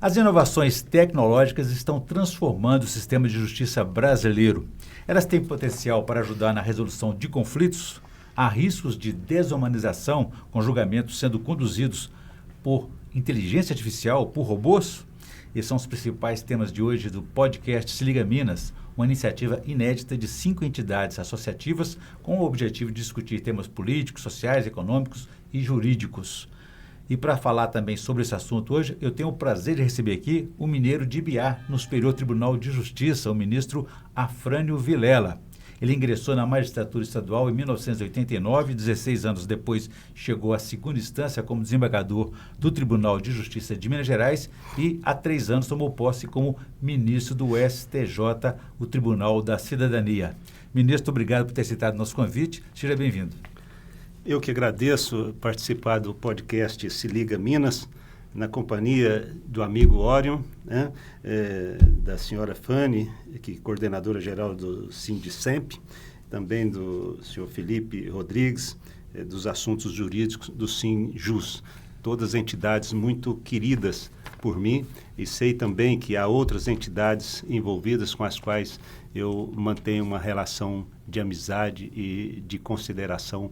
As inovações tecnológicas estão transformando o sistema de justiça brasileiro. Elas têm potencial para ajudar na resolução de conflitos? Há riscos de desumanização com julgamentos sendo conduzidos por inteligência artificial, por robôs? Esses são os principais temas de hoje do podcast Se Liga Minas, uma iniciativa inédita de 5 entidades associativas com o objetivo de discutir temas políticos, sociais, econômicos e jurídicos. E para falar também sobre esse assunto hoje, eu tenho o prazer de receber aqui o mineiro de Ibiá, no Superior Tribunal de Justiça, o ministro Afrânio Vilela. Ele ingressou na magistratura estadual em 1989, 16 anos depois chegou à segunda instância como desembargador do Tribunal de Justiça de Minas Gerais e há 3 anos tomou posse como ministro do STJ, o Tribunal da Cidadania. Ministro, obrigado por ter aceitado nosso convite. Seja bem-vindo. Eu que agradeço participar do podcast Se Liga Minas, na companhia do amigo Orion, né, da senhora Fanny, que é coordenadora-geral do Sindicemp, também do senhor Felipe Rodrigues, dos assuntos jurídicos do Sinjus. Todas entidades muito queridas por mim, e sei também que há outras entidades envolvidas com as quais eu mantenho uma relação de amizade e de consideração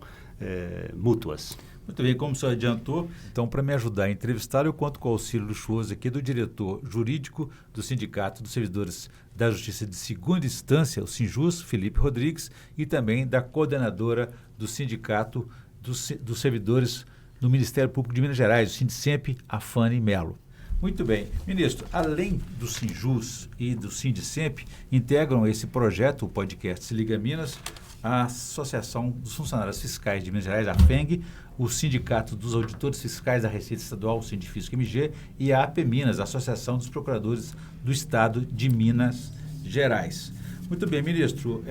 mútuas. Muito bem, como o senhor adiantou, então para me ajudar a entrevistá-lo, eu conto com o auxílio luxuoso aqui do diretor jurídico do Sindicato dos Servidores da Justiça de Segunda Instância, o Sinjus, Felipe Rodrigues, e também da coordenadora do Sindicato dos Servidores do Ministério Público de Minas Gerais, o Sindicemp, a Fanny Melo. Muito bem. Ministro, além do Sinjus e do Sindicemp, integram esse projeto, o podcast Se Liga Minas, a Associação dos Funcionários Fiscais de Minas Gerais, a FENG, o Sindicato dos Auditores Fiscais da Receita Estadual, o Sindifisco MG, e a APMinas, a Associação dos Procuradores do Estado de Minas Gerais. Muito bem, ministro,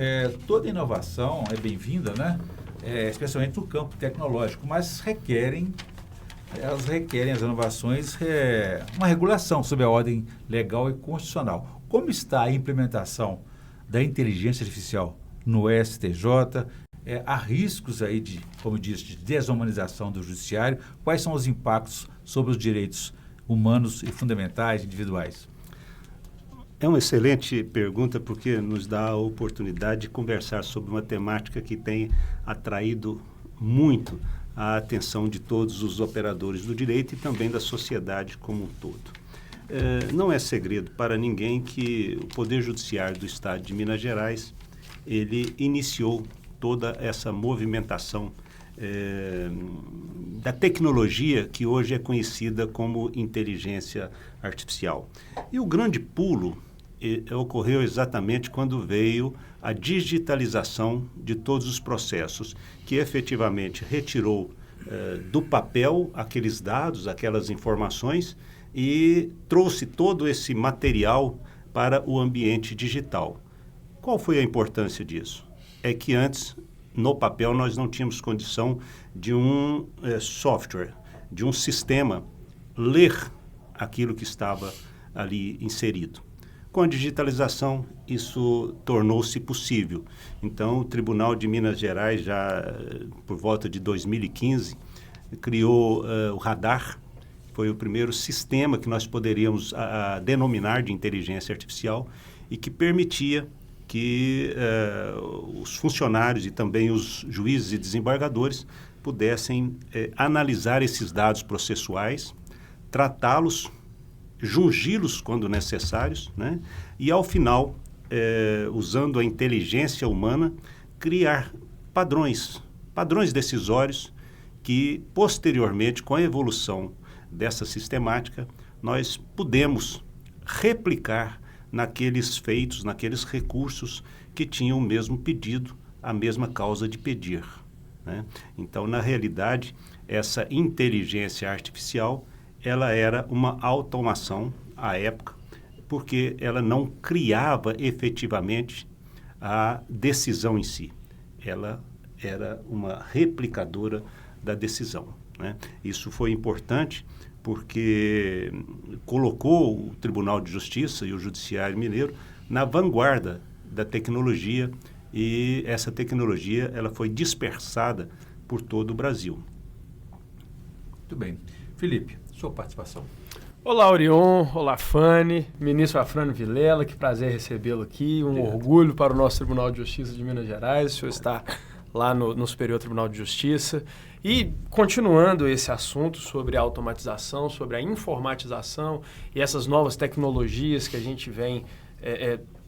toda inovação é bem-vinda, né? Especialmente no campo tecnológico, mas elas requerem as inovações, uma regulação sob a ordem legal e constitucional. Como está a implementação da inteligência artificial no STJ? Há riscos aí de, como disse, de desumanização do judiciário. Quais são os impactos sobre os direitos humanos e fundamentais individuais? É uma excelente pergunta porque nos dá a oportunidade de conversar sobre uma temática que tem atraído muito a atenção de todos os operadores do direito e também da sociedade como um todo. Não é segredo para ninguém que o Poder Judiciário do Estado de Minas Gerais ele iniciou toda essa movimentação da tecnologia que hoje é conhecida como inteligência artificial. E o grande pulo ocorreu exatamente quando veio a digitalização de todos os processos, que efetivamente retirou do papel aqueles dados, aquelas informações e trouxe todo esse material para o ambiente digital. Qual foi a importância disso? É que antes, no papel, nós não tínhamos condição de um software, de um sistema, ler aquilo que estava ali inserido. Com a digitalização, isso tornou-se possível. Então, o Tribunal de Minas Gerais, já por volta de 2015, criou o radar, foi o primeiro sistema que nós poderíamos denominar de inteligência artificial e que permitia que os funcionários e também os juízes e desembargadores pudessem analisar esses dados processuais, tratá-los, jungi-los quando necessários, né? E, ao final, usando a inteligência humana, criar padrões decisórios que, posteriormente, com a evolução dessa sistemática, nós pudemos replicar naqueles feitos, naqueles recursos que tinham o mesmo pedido, a mesma causa de pedir, né? Então, na realidade, essa inteligência artificial, ela era uma automação à época, porque ela não criava efetivamente a decisão em si. Ela era uma replicadora da decisão, né? Isso foi importante porque colocou o Tribunal de Justiça e o Judiciário Mineiro na vanguarda da tecnologia e essa tecnologia ela foi dispersada por todo o Brasil. Muito bem. Felipe, sua participação. Olá, Orion. Olá, Fanny. Ministro Afrânio Vilela, que prazer recebê-lo aqui. Orgulho para o nosso Tribunal de Justiça de Minas Gerais. O senhor está lá no Superior Tribunal de Justiça. E, continuando esse assunto sobre a automatização, sobre a informatização e essas novas tecnologias que a gente vem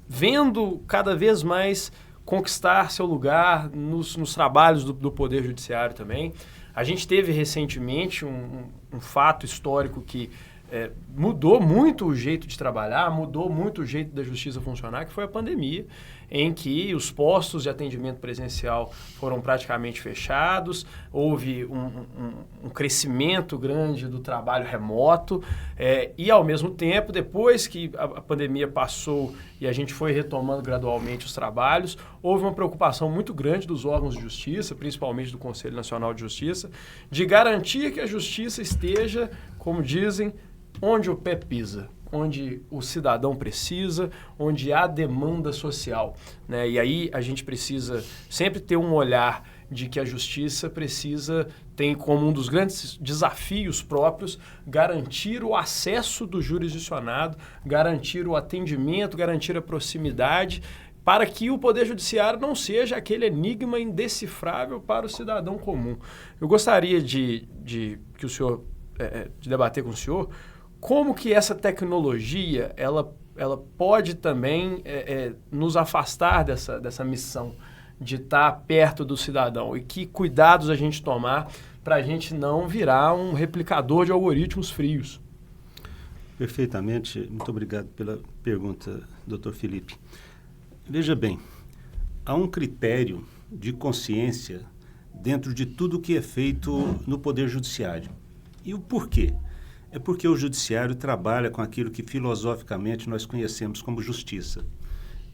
vendo cada vez mais conquistar seu lugar nos trabalhos do Poder Judiciário também. A gente teve recentemente um fato histórico que mudou muito o jeito de trabalhar, mudou muito o jeito da justiça funcionar, que foi a pandemia, em que os postos de atendimento presencial foram praticamente fechados, houve um crescimento grande do trabalho remoto e, ao mesmo tempo, depois que a pandemia passou e a gente foi retomando gradualmente os trabalhos, houve uma preocupação muito grande dos órgãos de justiça, principalmente do Conselho Nacional de Justiça, de garantir que a justiça esteja, como dizem, onde o pé pisa, onde o cidadão precisa, onde há demanda social, né? E aí a gente precisa sempre ter um olhar de que a justiça tem como um dos grandes desafios próprios garantir o acesso do jurisdicionado, garantir o atendimento, garantir a proximidade, para que o Poder Judiciário não seja aquele enigma indecifrável para o cidadão comum. Eu gostaria de debater com o senhor como que essa tecnologia ela pode também nos afastar dessa missão de estar perto do cidadão e que cuidados a gente tomar para a gente não virar um replicador de algoritmos frios. Perfeitamente. Muito obrigado pela pergunta, Dr. Felipe. Veja bem, há um critério de consciência dentro de tudo que é feito no Poder Judiciário. E o porquê? É porque o Judiciário trabalha com aquilo que filosoficamente nós conhecemos como justiça.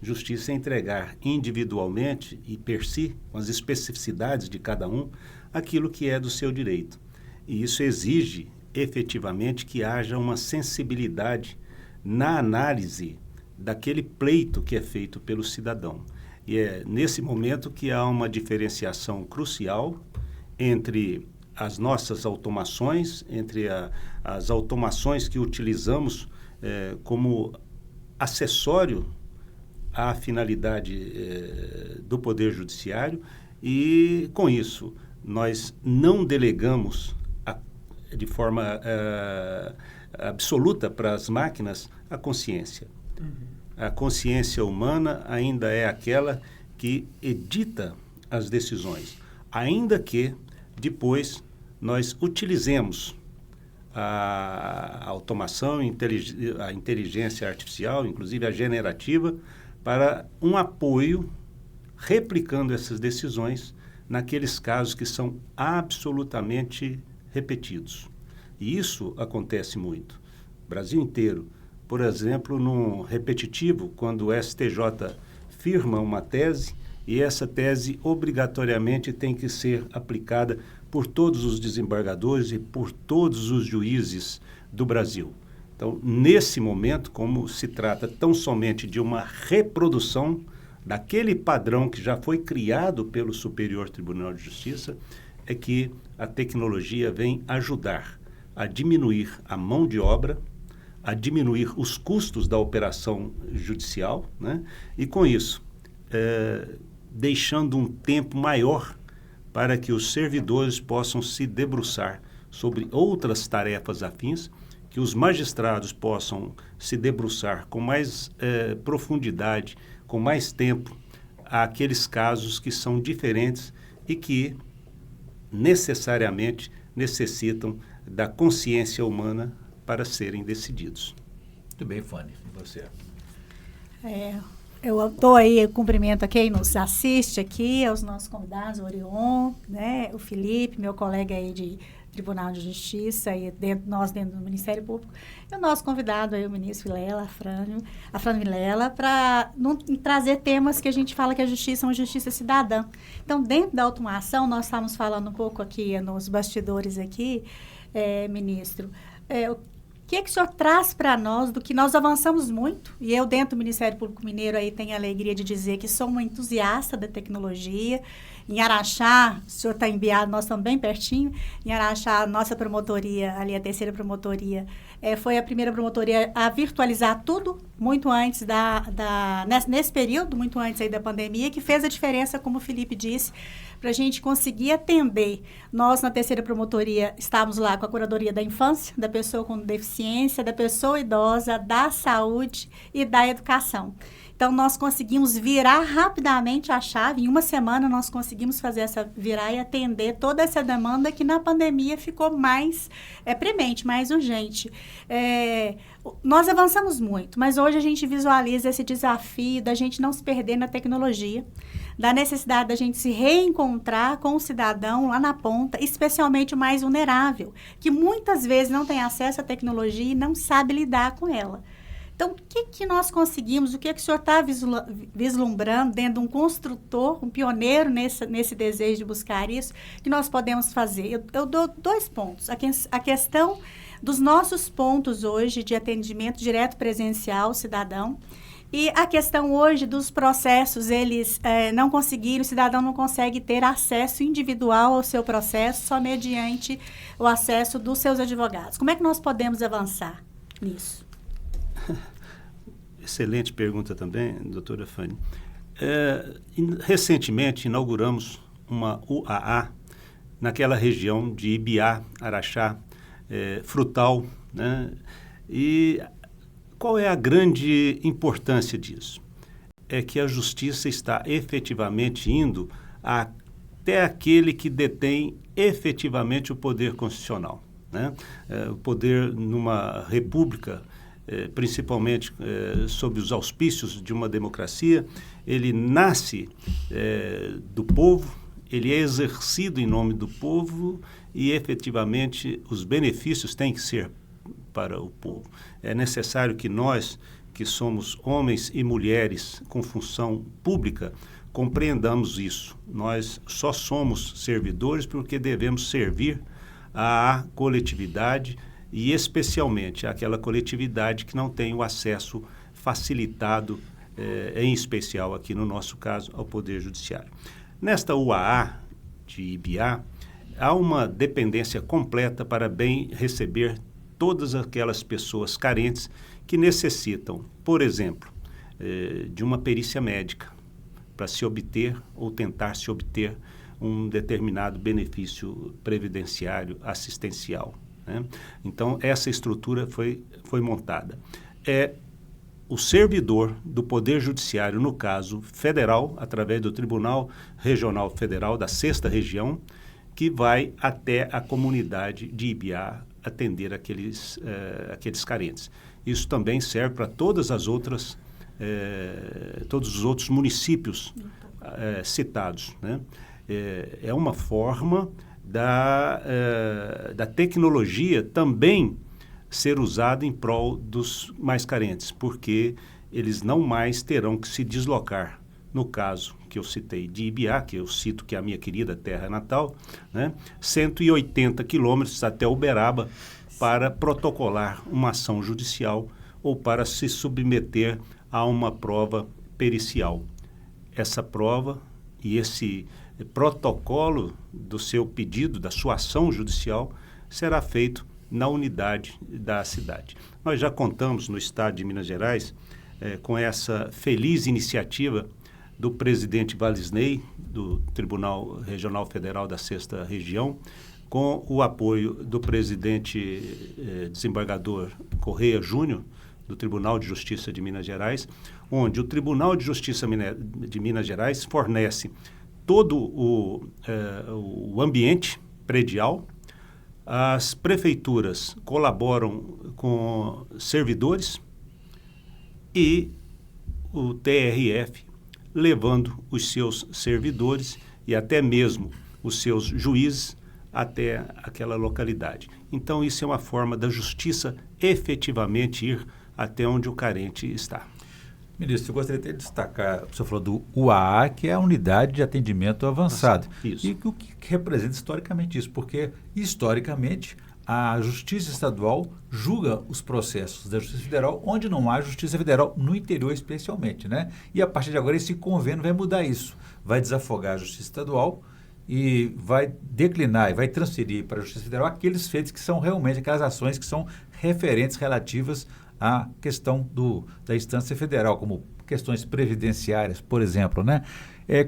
Justiça é entregar individualmente e per si, com as especificidades de cada um, aquilo que é do seu direito. E isso exige, efetivamente, que haja uma sensibilidade na análise daquele pleito que é feito pelo cidadão. E é nesse momento que há uma diferenciação crucial entre as nossas automações, entre as automações que utilizamos como acessório à finalidade do Poder Judiciário e, com isso, nós não delegamos de forma absoluta para as máquinas a consciência. Uhum. A consciência humana ainda é aquela que edita as decisões, ainda que depois nós utilizemos a automação, a inteligência artificial, inclusive a generativa, para um apoio, replicando essas decisões naqueles casos que são absolutamente repetidos. E isso acontece muito. Brasil inteiro. Por exemplo, no repetitivo, quando o STJ firma uma tese, e essa tese obrigatoriamente tem que ser aplicada por todos os desembargadores e por todos os juízes do Brasil. Então, nesse momento, como se trata tão somente de uma reprodução daquele padrão que já foi criado pelo Superior Tribunal de Justiça, é que a tecnologia vem ajudar a diminuir a mão de obra, a diminuir os custos da operação judicial, né? E com isso, deixando um tempo maior para que os servidores possam se debruçar sobre outras tarefas afins, que os magistrados possam se debruçar com mais profundidade, com mais tempo, àqueles casos que são diferentes e que necessariamente necessitam da consciência humana para serem decididos. Muito bem, Fanny. E você? Eu estou aí, cumprimento a quem nos assiste aqui, aos nossos convidados, o Orion, né, o Felipe, meu colega aí de Tribunal de Justiça, e nós dentro do Ministério Público, e o nosso convidado aí, o ministro Vilela, Afrânio Vilela, para trazer temas que a gente fala que a justiça é uma justiça cidadã. Então, dentro da automação, nós estávamos falando um pouco aqui nos bastidores aqui, ministro, que o senhor traz para nós do que nós avançamos muito? E eu, dentro do Ministério Público Mineiro, aí tenho a alegria de dizer que sou uma entusiasta da tecnologia. Em Araxá, o senhor está enviado, nós estamos bem pertinho. Em Araxá, a nossa promotoria, ali a terceira promotoria, foi a primeira promotoria a virtualizar tudo, muito antes nesse período, muito antes aí da pandemia, que fez a diferença, como o Felipe disse, para a gente conseguir atender. Nós, na terceira promotoria, estávamos lá com a curadoria da infância, da pessoa com deficiência, da pessoa idosa, da saúde e da educação. Então, nós conseguimos virar rapidamente a chave. Em uma semana, nós conseguimos fazer essa virar e atender toda essa demanda que na pandemia ficou mais premente, mais urgente. Nós avançamos muito, mas hoje a gente visualiza esse desafio da gente não se perder na tecnologia, da necessidade da gente se reencontrar com o cidadão lá na ponta, especialmente o mais vulnerável, que muitas vezes não tem acesso à tecnologia e não sabe lidar com ela. Então, o que nós conseguimos, o que o senhor está vislumbrando dentro de um construtor, um pioneiro nesse desejo de buscar isso, que nós podemos fazer? Eu dou 2 pontos. A questão dos nossos pontos hoje de atendimento direto presencial ao cidadão e a questão hoje dos processos, eles não conseguiram, o cidadão não consegue ter acesso individual ao seu processo só mediante o acesso dos seus advogados. Como é que nós podemos avançar nisso? Excelente pergunta também, doutora Fanny. Recentemente inauguramos uma UAA naquela região de Ibiá, Araxá, Frutal, né? E qual é a grande importância disso? É que a justiça está efetivamente indo até aquele que detém efetivamente o poder constitucional, né? O poder numa república, principalmente sob os auspícios de uma democracia, ele nasce do povo, ele é exercido em nome do povo e, efetivamente, os benefícios têm que ser para o povo. É necessário que nós, que somos homens e mulheres com função pública, compreendamos isso. Nós só somos servidores porque devemos servir à coletividade e especialmente àquela coletividade que não tem o acesso facilitado, em especial aqui no nosso caso, ao Poder Judiciário. Nesta UAA de Ibiá, há uma dependência completa para bem receber todas aquelas pessoas carentes que necessitam, por exemplo, de uma perícia médica para se obter ou tentar se obter um determinado benefício previdenciário assistencial, né? Então, essa estrutura foi montada. O servidor do Poder Judiciário, no caso federal, através do Tribunal Regional Federal da 6ª Região, que vai até a comunidade de Ibiá atender aqueles carentes. Isso também serve para todos os outros municípios citados, né? É uma forma da tecnologia também ser usada em prol dos mais carentes, porque eles não mais terão que se deslocar. No caso que eu citei de Ibiá, que eu cito que é a minha querida terra natal, né, 180 quilômetros até Uberaba para protocolar uma ação judicial ou para se submeter a uma prova pericial. Essa prova e esse protocolo do seu pedido, da sua ação judicial, será feito na unidade da cidade. Nós já contamos no estado de Minas Gerais com essa feliz iniciativa do presidente Valisney, do Tribunal Regional Federal da 6ª Região, com o apoio do presidente desembargador Correia Júnior, do Tribunal de Justiça de Minas Gerais, onde o Tribunal de Justiça de Minas Gerais fornece todo o ambiente predial. As prefeituras colaboram com servidores e o TRF levando os seus servidores e até mesmo os seus juízes até aquela localidade. Então, isso é uma forma da justiça efetivamente ir até onde o carente está. Ministro, eu gostaria de destacar, o senhor falou do UAA, que é a Unidade de Atendimento Avançado. Isso. E o que representa historicamente isso? Porque, historicamente, a Justiça Estadual julga os processos da Justiça Federal, onde não há Justiça Federal, no interior especialmente, né? E a partir de agora esse convênio vai mudar isso, vai desafogar a Justiça Estadual e vai declinar e vai transferir para a Justiça Federal aqueles feitos que são realmente aquelas ações que são referentes relativas à questão da instância federal, como questões previdenciárias, por exemplo, né?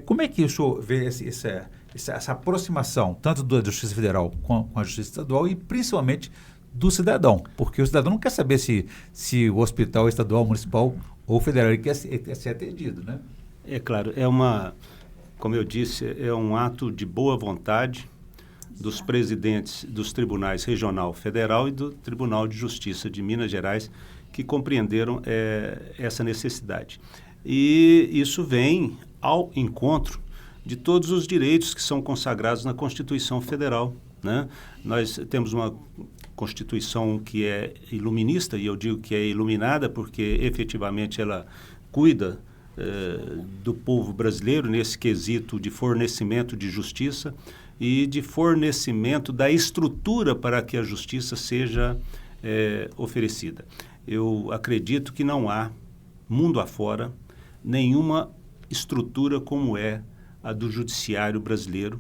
Como é que o senhor vê essa aproximação, tanto da Justiça Federal com a Justiça Estadual e principalmente do cidadão? Porque o cidadão não quer saber se o hospital é estadual, municipal ou federal, ele quer ser atendido, né? É claro, como eu disse, é um ato de boa vontade dos presidentes dos tribunais regional, federal e do Tribunal de Justiça de Minas Gerais, que compreenderam essa necessidade. E isso vem ao encontro de todos os direitos que são consagrados na Constituição Federal, né? Nós temos uma Constituição que é iluminista, e eu digo que é iluminada porque efetivamente ela cuida do povo brasileiro nesse quesito de fornecimento de justiça e de fornecimento da estrutura para que a justiça seja oferecida. Eu acredito que não há, mundo afora, nenhuma estrutura como é a do judiciário brasileiro,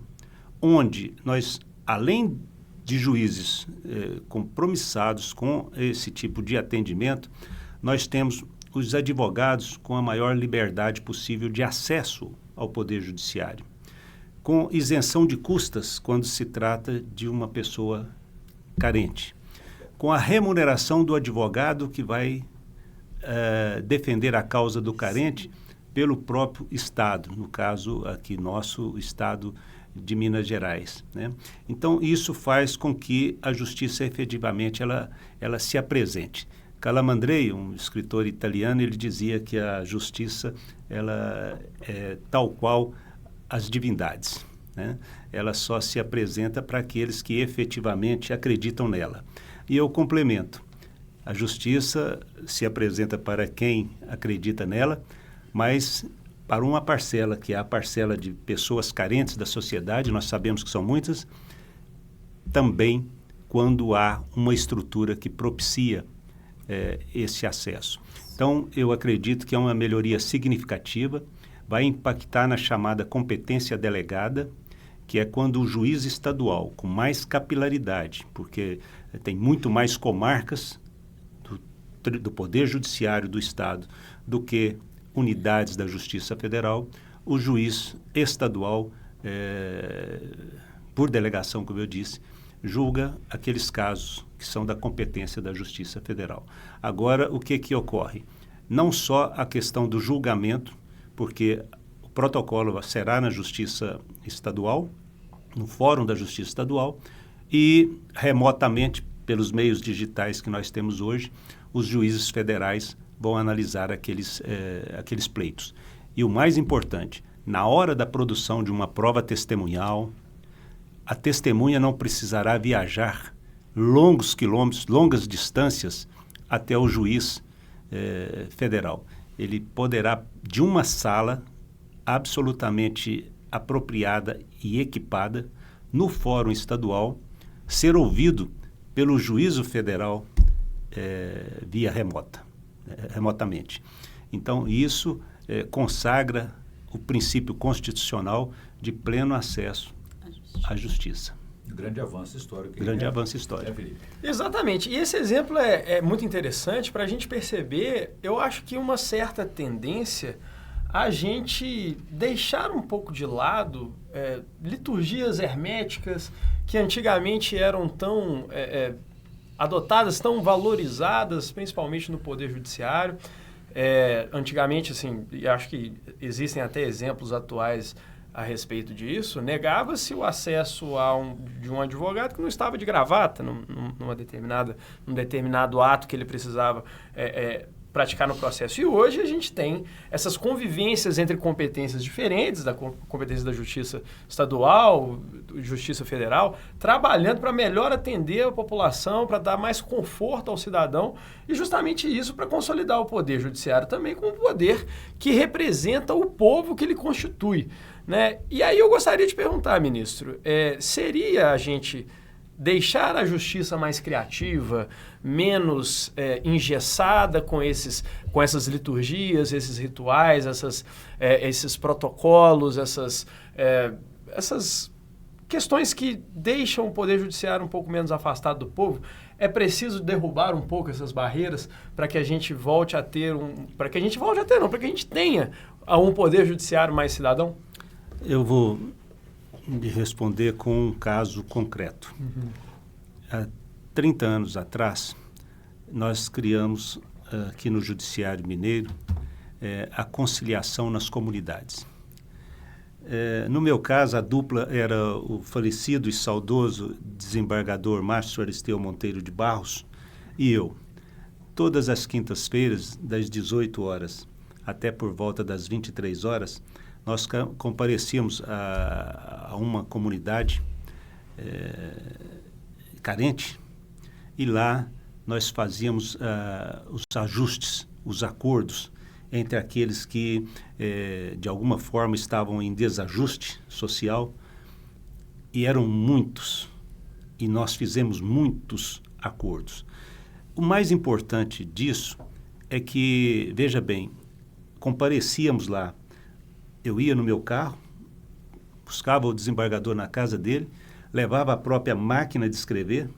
onde nós, além de juízes compromissados com esse tipo de atendimento, nós temos os advogados com a maior liberdade possível de acesso ao Poder Judiciário, com isenção de custas quando se trata de uma pessoa carente, com a remuneração do advogado que vai defender a causa do carente pelo próprio Estado, no caso aqui nosso Estado de Minas Gerais, né? Então isso faz com que a justiça efetivamente ela se apresente. Calamandrei, um escritor italiano, ele dizia que a justiça ela é tal qual as divindades, né? Ela só se apresenta para aqueles que efetivamente acreditam nela. E eu complemento, a justiça se apresenta para quem acredita nela, mas para uma parcela, que é a parcela de pessoas carentes da sociedade, nós sabemos que são muitas, também quando há uma estrutura que propicia esse acesso. Então, eu acredito que é uma melhoria significativa, vai impactar na chamada competência delegada, que é quando o juiz estadual, com mais capilaridade, porque tem muito mais comarcas do Poder Judiciário do Estado do que unidades da Justiça Federal, o juiz estadual, por delegação, como eu disse, julga aqueles casos que são da competência da Justiça Federal. Agora, o que ocorre? Não só a questão do julgamento, porque o protocolo será na Justiça Estadual, no Fórum da Justiça Estadual, e remotamente, pelos meios digitais que nós temos hoje, os juízes federais vão analisar aqueles pleitos. E o mais importante, na hora da produção de uma prova testemunhal, a testemunha não precisará viajar longos quilômetros, longas distâncias até o juiz federal. Ele poderá, de uma sala absolutamente apropriada e equipada, no fórum estadual, ser ouvido pelo juízo federal via remotamente. Então, isso consagra o princípio constitucional de pleno acesso à justiça. Grande avanço histórico. Avanço histórico. Exatamente. E esse exemplo é muito interessante para a gente perceber, eu acho que uma certa tendência a gente deixar um pouco de lado liturgias herméticas que antigamente eram tão adotadas, tão valorizadas, principalmente no Poder Judiciário. Antigamente, assim, e acho que existem até exemplos atuais a respeito disso, negava-se o acesso de um advogado que não estava de gravata num determinado ato que ele precisava praticar no processo. E hoje a gente tem essas convivências entre competências diferentes, da competência da Justiça Estadual, Justiça Federal, trabalhando para melhor atender a população, para dar mais conforto ao cidadão, e justamente isso para consolidar o Poder Judiciário também como um poder que representa o povo que ele constitui, né? E aí eu gostaria de perguntar, ministro, seria a gente deixar a justiça mais criativa, menos engessada com essas liturgias, esses rituais, esses protocolos, essas questões que deixam o Poder Judiciário um pouco menos afastado do povo. É preciso derrubar um pouco essas barreiras para que a gente volte a ter para que a gente tenha um Poder Judiciário mais cidadão? Eu vou lhe responder com um caso concreto. Há 30 anos atrás, nós criamos aqui no Judiciário Mineiro a conciliação nas comunidades. No meu caso, a dupla era o falecido e saudoso desembargador Márcio Aristeu Monteiro de Barros e eu. Todas as quintas-feiras, das 18 horas até por volta das 23 horas, nós comparecíamos a uma comunidade carente e lá nós fazíamos os ajustes, os acordos entre aqueles que, de alguma forma, estavam em desajuste social, e eram muitos, e nós fizemos muitos acordos. O mais importante disso é que, veja bem, comparecíamos lá, eu ia no meu carro, buscava o desembargador na casa dele, levava a própria máquina de escrever,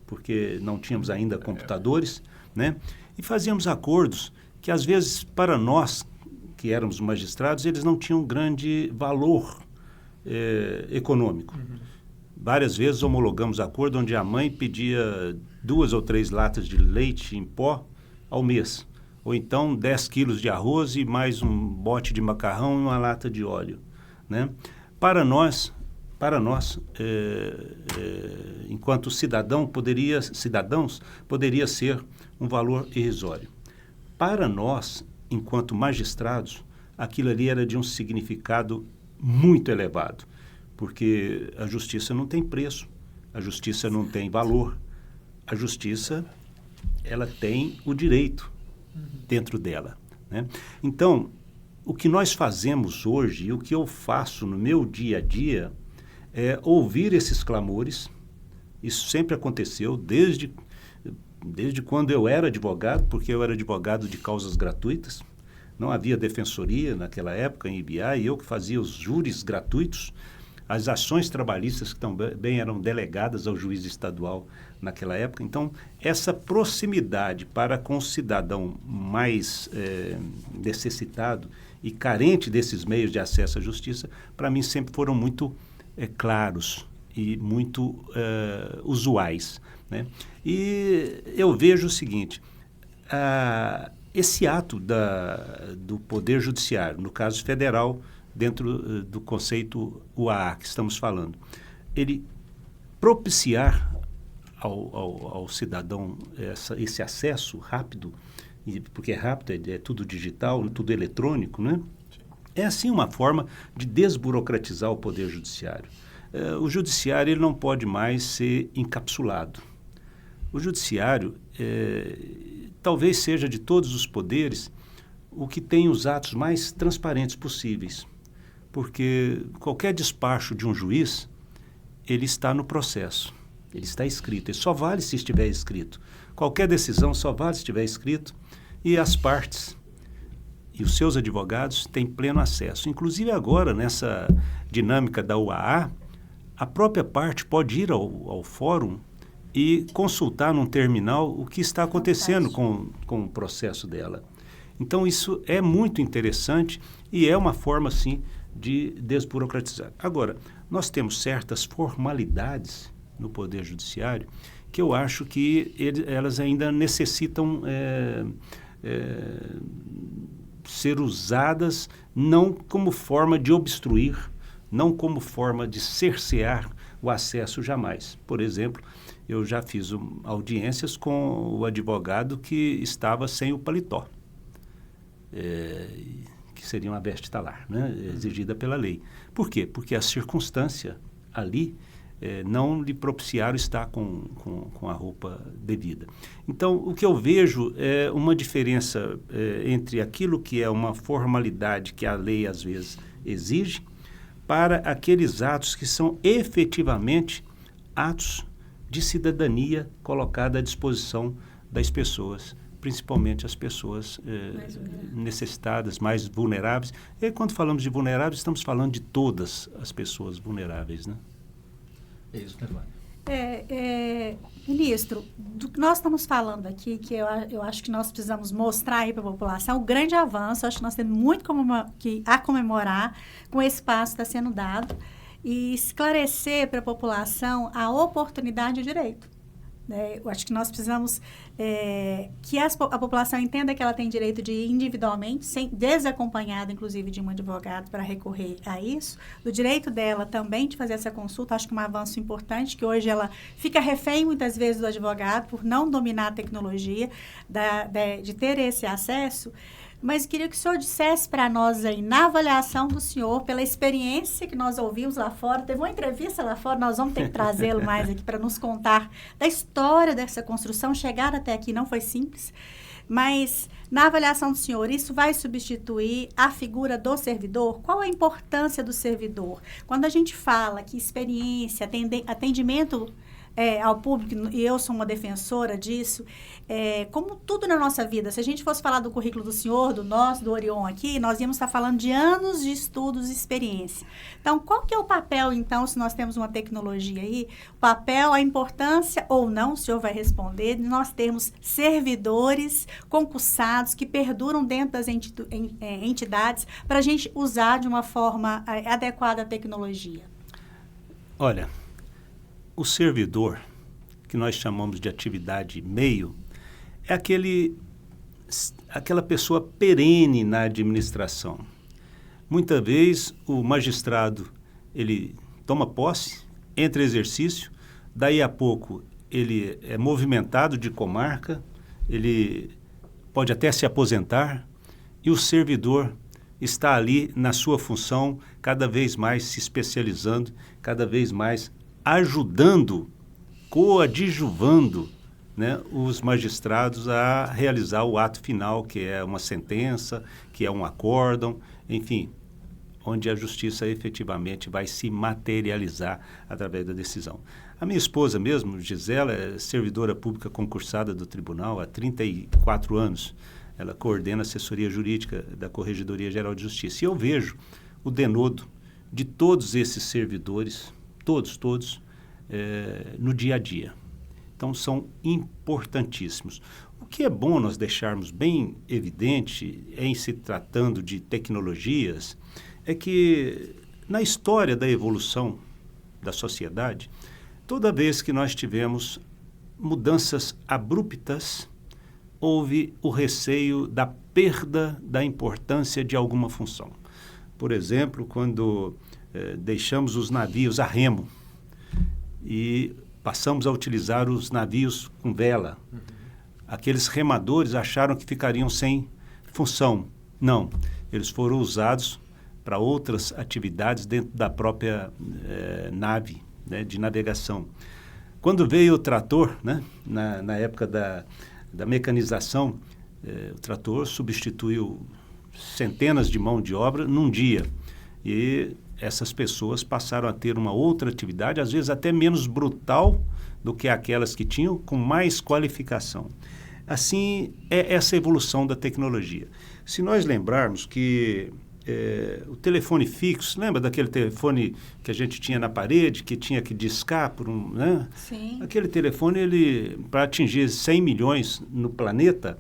porque não tínhamos ainda computadores, né? E fazíamos acordos que, às vezes, para nós, que éramos magistrados, eles não tinham grande valor econômico. Várias vezes homologamos acordo onde a mãe pedia 2 ou 3 latas de leite em pó ao mês, ou então 10 quilos de arroz e mais um bote de macarrão e uma lata de óleo, né? Para nós, enquanto cidadãos, poderia ser um valor irrisório. Para nós, enquanto magistrados, aquilo ali era de um significado muito elevado, porque a justiça não tem preço, a justiça não tem valor, a justiça, ela tem o direito dentro dela, né? Então, o que nós fazemos hoje e o que eu faço no meu dia a dia é ouvir esses clamores. Isso sempre aconteceu desde quando eu era advogado, porque eu era advogado de causas gratuitas. Não havia defensoria naquela época em Ibiá, e eu que fazia os júris gratuitos, as ações trabalhistas que também eram delegadas ao juiz estadual naquela época. Então, essa proximidade para com o cidadão mais necessitado e carente desses meios de acesso à justiça, para mim sempre foram muito claros e muito usuais, né? E eu vejo o seguinte, esse ato do Poder Judiciário, no caso federal, dentro do conceito UAA que estamos falando, ele propiciar ao cidadão esse acesso rápido, porque é rápido, é tudo digital, tudo eletrônico, né? É assim uma forma de desburocratizar o Poder Judiciário. O Judiciário ele não pode mais ser encapsulado. O Judiciário talvez seja de todos os poderes o que tem os atos mais transparentes possíveis, porque qualquer despacho de um juiz, ele está no processo, ele está escrito, ele só vale se estiver escrito. Qualquer decisão só vale se estiver escrito, e as partes e os seus advogados têm pleno acesso. Inclusive agora, nessa dinâmica da UAA, a própria parte pode ir ao fórum e consultar num terminal o que está acontecendo com o processo dela. Então, isso é muito interessante e é uma forma, sim, de desburocratizar. Agora, nós temos certas formalidades no Poder Judiciário que eu acho que elas ainda necessitam ser usadas não como forma de obstruir, não como forma de cercear o acesso jamais. Por exemplo, eu já fiz audiências com o advogado que estava sem o paletó, que seria uma veste talar, né, exigida pela lei. Por quê? Porque a circunstância ali não lhe propiciaram estar com a roupa devida. Então, o que eu vejo é uma diferença entre aquilo que é uma formalidade que a lei às vezes exige para aqueles atos que são efetivamente atos de cidadania colocada à disposição das pessoas, principalmente as pessoas necessitadas, mais vulneráveis. E quando falamos de vulneráveis, estamos falando de todas as pessoas vulneráveis, né? É isso, né, Vânia? Ministro, do que nós estamos falando aqui, que eu acho que nós precisamos mostrar aí para a população, o grande avanço, acho que nós temos muito a comemorar com esse passo que está sendo dado e esclarecer para a população a oportunidade e o direito. Eu acho que nós precisamos que a população entenda que ela tem direito de ir individualmente, desacompanhada, inclusive, de um advogado para recorrer a isso, do direito dela também de fazer essa consulta. Acho que é um avanço importante, que hoje ela fica refém, muitas vezes, do advogado, por não dominar a tecnologia, de ter esse acesso. Mas queria que o senhor dissesse para nós aí, na avaliação do senhor, pela experiência que nós ouvimos lá fora, teve uma entrevista lá fora, nós vamos ter que trazê-lo mais aqui para nos contar da história dessa construção. Chegar até aqui não foi simples, mas na avaliação do senhor, isso vai substituir a figura do servidor? Qual a importância do servidor? Quando a gente fala que experiência, atendimento ao público, e eu sou uma defensora disso, como tudo na nossa vida, se a gente fosse falar do currículo do senhor, do nosso, do Orion aqui, nós íamos estar falando de anos de estudos e experiência. Então, qual que é o papel, então, se nós temos uma tecnologia aí, o papel, a importância, ou não, o senhor vai responder, de nós termos servidores concursados que perduram dentro das entidades para a gente usar de uma forma adequada a tecnologia? Olha, o servidor, que nós chamamos de atividade meio, é aquela pessoa perene na administração. Muitas vezes o magistrado, ele toma posse, entra em exercício, daí a pouco ele é movimentado de comarca, ele pode até se aposentar, e o servidor está ali na sua função, cada vez mais se especializando, cada vez mais ajudando, coadjuvando, né, os magistrados a realizar o ato final, que é uma sentença, que é um acórdão, enfim, onde a justiça efetivamente vai se materializar através da decisão. A minha esposa mesmo, Gisela, é servidora pública concursada do tribunal há 34 anos. Ela coordena a assessoria jurídica da Corregedoria Geral de Justiça. E eu vejo o denodo de todos esses servidores, todos, no dia a dia. Então, são importantíssimos. O que é bom nós deixarmos bem evidente, em se tratando de tecnologias, é que na história da evolução da sociedade, toda vez que nós tivemos mudanças abruptas, houve o receio da perda da importância de alguma função. Por exemplo, quando deixamos os navios a remo e passamos a utilizar os navios com vela. Aqueles remadores acharam que ficariam sem função. Não, eles foram usados para outras atividades dentro da própria nave, né, de navegação. Quando veio o trator, né, na época da mecanização, o trator substituiu centenas de mão de obra num dia. E essas pessoas passaram a ter uma outra atividade, às vezes até menos brutal do que aquelas que tinham, com mais qualificação. Assim, é essa evolução da tecnologia. Se nós lembrarmos que o telefone fixo, lembra daquele telefone que a gente tinha na parede, que tinha que discar por um... né? Sim. Aquele telefone, ele, para atingir 100 milhões no planeta,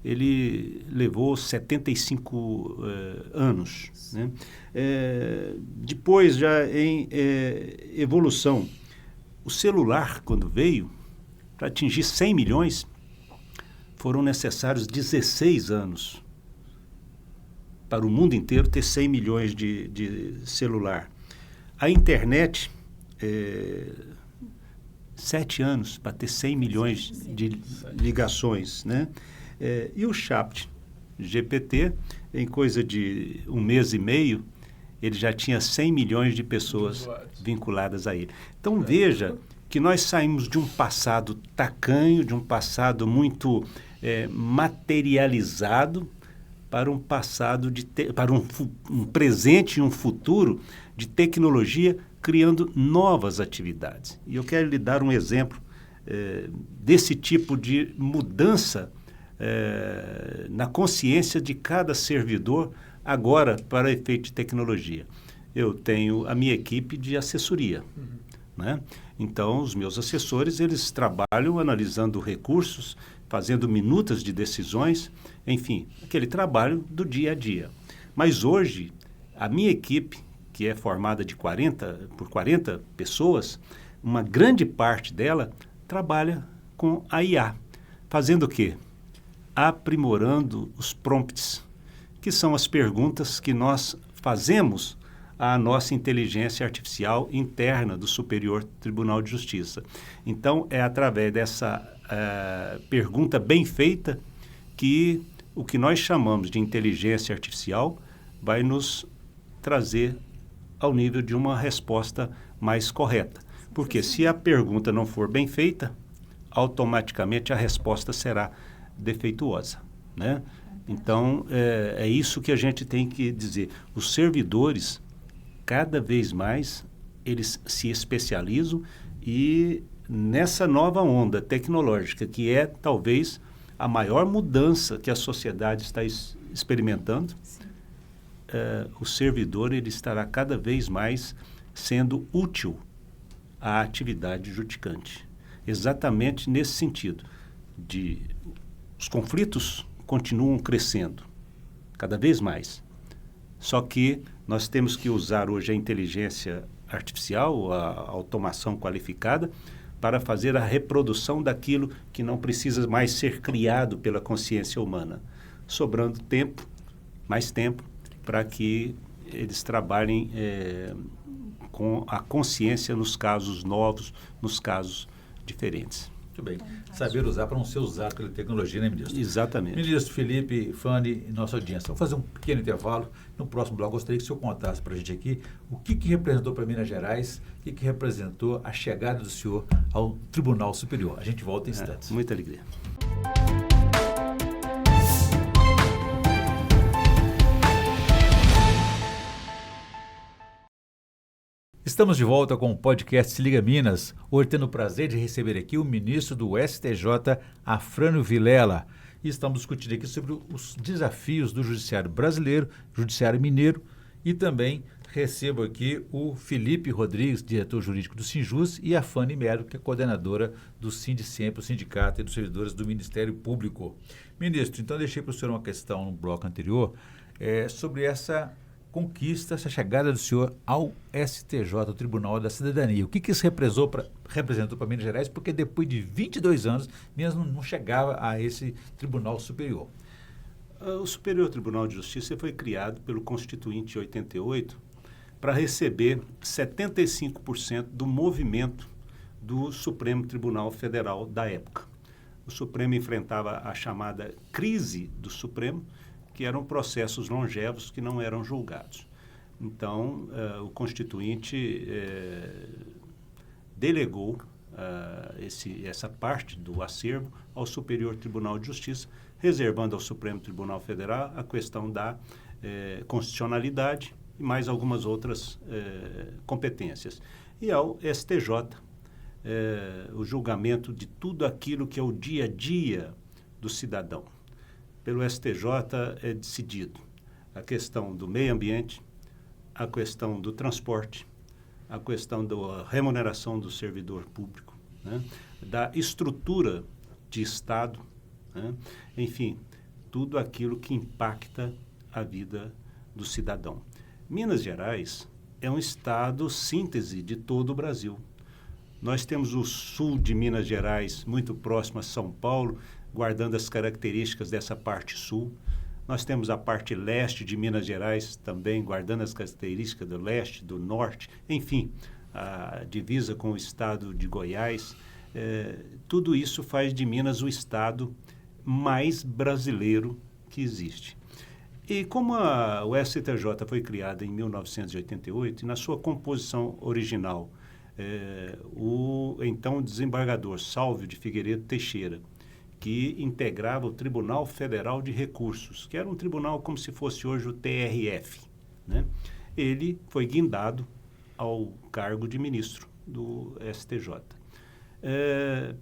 ele levou 75 anos. Né? Depois, já em evolução, o celular, quando veio, para atingir 100 milhões, foram necessários 16 anos para o mundo inteiro ter 100 milhões de celular. A internet, 7 anos para ter 100 milhões de ligações, né? E o chat GPT, em coisa de um mês e meio, ele já tinha 100 milhões de pessoas vinculadas a ele. Então, veja que nós saímos de um passado tacanho, de um passado muito materializado, para um passado, para um presente e um futuro de tecnologia, criando novas atividades. E eu quero lhe dar um exemplo desse tipo de mudança na consciência de cada servidor agora para efeito de tecnologia. Eu tenho a minha equipe de assessoria, né? Então, os meus assessores, eles trabalham analisando recursos, fazendo minutas de decisões, enfim, aquele trabalho do dia a dia. Mas hoje, a minha equipe, que é formada por 40 pessoas, uma grande parte dela trabalha com a IA. Fazendo o quê? Aprimorando os prompts, que são as perguntas que nós fazemos à nossa inteligência artificial interna do Superior Tribunal de Justiça. Então, é através dessa pergunta bem feita que o que nós chamamos de inteligência artificial vai nos trazer ao nível de uma resposta mais correta. Porque se a pergunta não for bem feita, automaticamente a resposta será defeituosa, né? Então, é isso que a gente tem que dizer. Os servidores, cada vez mais, eles se especializam e nessa nova onda tecnológica, que é talvez a maior mudança que a sociedade está experimentando, o servidor ele estará cada vez mais sendo útil à atividade juticante. Exatamente nesse sentido, os conflitos continuam crescendo, cada vez mais. Só que nós temos que usar hoje a inteligência artificial, a automação qualificada, para fazer a reprodução daquilo que não precisa mais ser criado pela consciência humana, sobrando mais tempo, para que eles trabalhem com a consciência nos casos novos, nos casos diferentes. Muito bem. Saber usar para não ser usado pela tecnologia, né, ministro? Exatamente. Ministro Felipe, Fanny e nossa audiência. Vamos fazer um pequeno intervalo. No próximo bloco, gostaria que o senhor contasse para a gente aqui o que representou para Minas Gerais, o que representou a chegada do senhor ao Tribunal Superior. A gente volta em instantes. Muita alegria. Estamos de volta com o podcast Se Liga Minas, hoje tendo o prazer de receber aqui o ministro do STJ, Afrânio Vilela. E estamos discutindo aqui sobre os desafios do judiciário brasileiro, judiciário mineiro, e também recebo aqui o Felipe Rodrigues, diretor jurídico do Sinjus, e a Fanny Melo, que é coordenadora do Sindicempre, o Sindicato dos Servidores do Ministério Público. Ministro, então deixei para o senhor uma questão no bloco anterior sobre essa conquista, essa chegada do senhor ao STJ, o Tribunal da Cidadania. O que isso representou para Minas Gerais? Porque depois de 22 anos, Minas não chegava a esse Tribunal Superior. O Superior Tribunal de Justiça foi criado pelo Constituinte em 88 para receber 75% do movimento do Supremo Tribunal Federal da época. O Supremo enfrentava a chamada crise do Supremo, que eram processos longevos que não eram julgados. Então, o Constituinte delegou essa parte do acervo ao Superior Tribunal de Justiça, reservando ao Supremo Tribunal Federal a questão da constitucionalidade e mais algumas outras competências. E ao STJ, o julgamento de tudo aquilo que é o dia a dia do cidadão. Pelo STJ é decidido a questão do meio ambiente, a questão do transporte, a questão da remuneração do servidor público, né? Da estrutura de Estado, né? Enfim, tudo aquilo que impacta a vida do cidadão. Minas Gerais é um estado síntese de todo o Brasil. Nós temos o sul de Minas Gerais, muito próximo a São Paulo, guardando as características dessa parte sul. Nós temos a parte leste de Minas Gerais também, guardando as características do leste, do norte, enfim, a divisa com o estado de Goiás. Tudo isso faz de Minas o estado mais brasileiro que existe. E como o STJ foi criado em 1988, e na sua composição original, o então desembargador Sálvio de Figueiredo Teixeira, que integrava o Tribunal Federal de Recursos, que era um tribunal como se fosse hoje o TRF, né? Ele foi guindado ao cargo de ministro do STJ.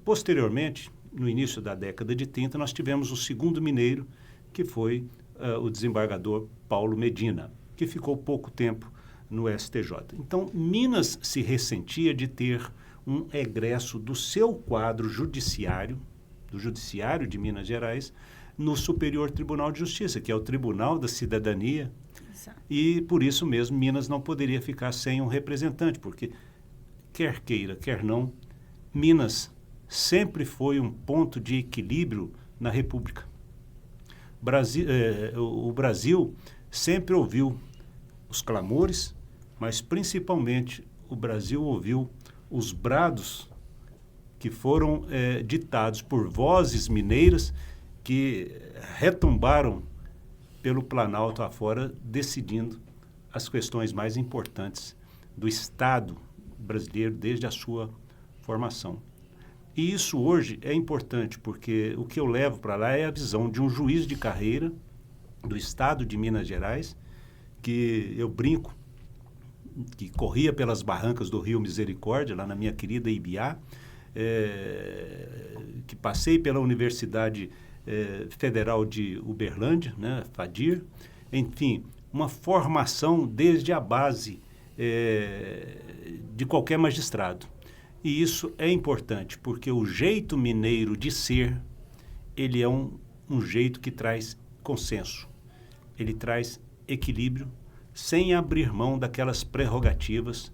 Posteriormente, no início da década de 30, nós tivemos o segundo mineiro, que foi o desembargador Paulo Medina, que ficou pouco tempo no STJ. Então, Minas se ressentia de ter um egresso do seu quadro judiciário, do Judiciário de Minas Gerais, no Superior Tribunal de Justiça, que é o Tribunal da Cidadania. Exato. E, por isso mesmo, Minas não poderia ficar sem um representante, porque, quer queira, quer não, Minas sempre foi um ponto de equilíbrio na República. O Brasil sempre ouviu os clamores, mas principalmente o Brasil ouviu os brados que foram ditados por vozes mineiras que retumbaram pelo Planalto afora, decidindo as questões mais importantes do Estado brasileiro desde a sua formação. E isso hoje é importante, porque o que eu levo para lá é a visão de um juiz de carreira do Estado de Minas Gerais, que eu brinco, que corria pelas barrancas do Rio Misericórdia, lá na minha querida Ibiá, que passei pela Universidade Federal de Uberlândia, né, FADIR, enfim, uma formação desde a base de qualquer magistrado. E isso é importante, porque o jeito mineiro de ser, ele é um jeito que traz consenso, ele traz equilíbrio, sem abrir mão daquelas prerrogativas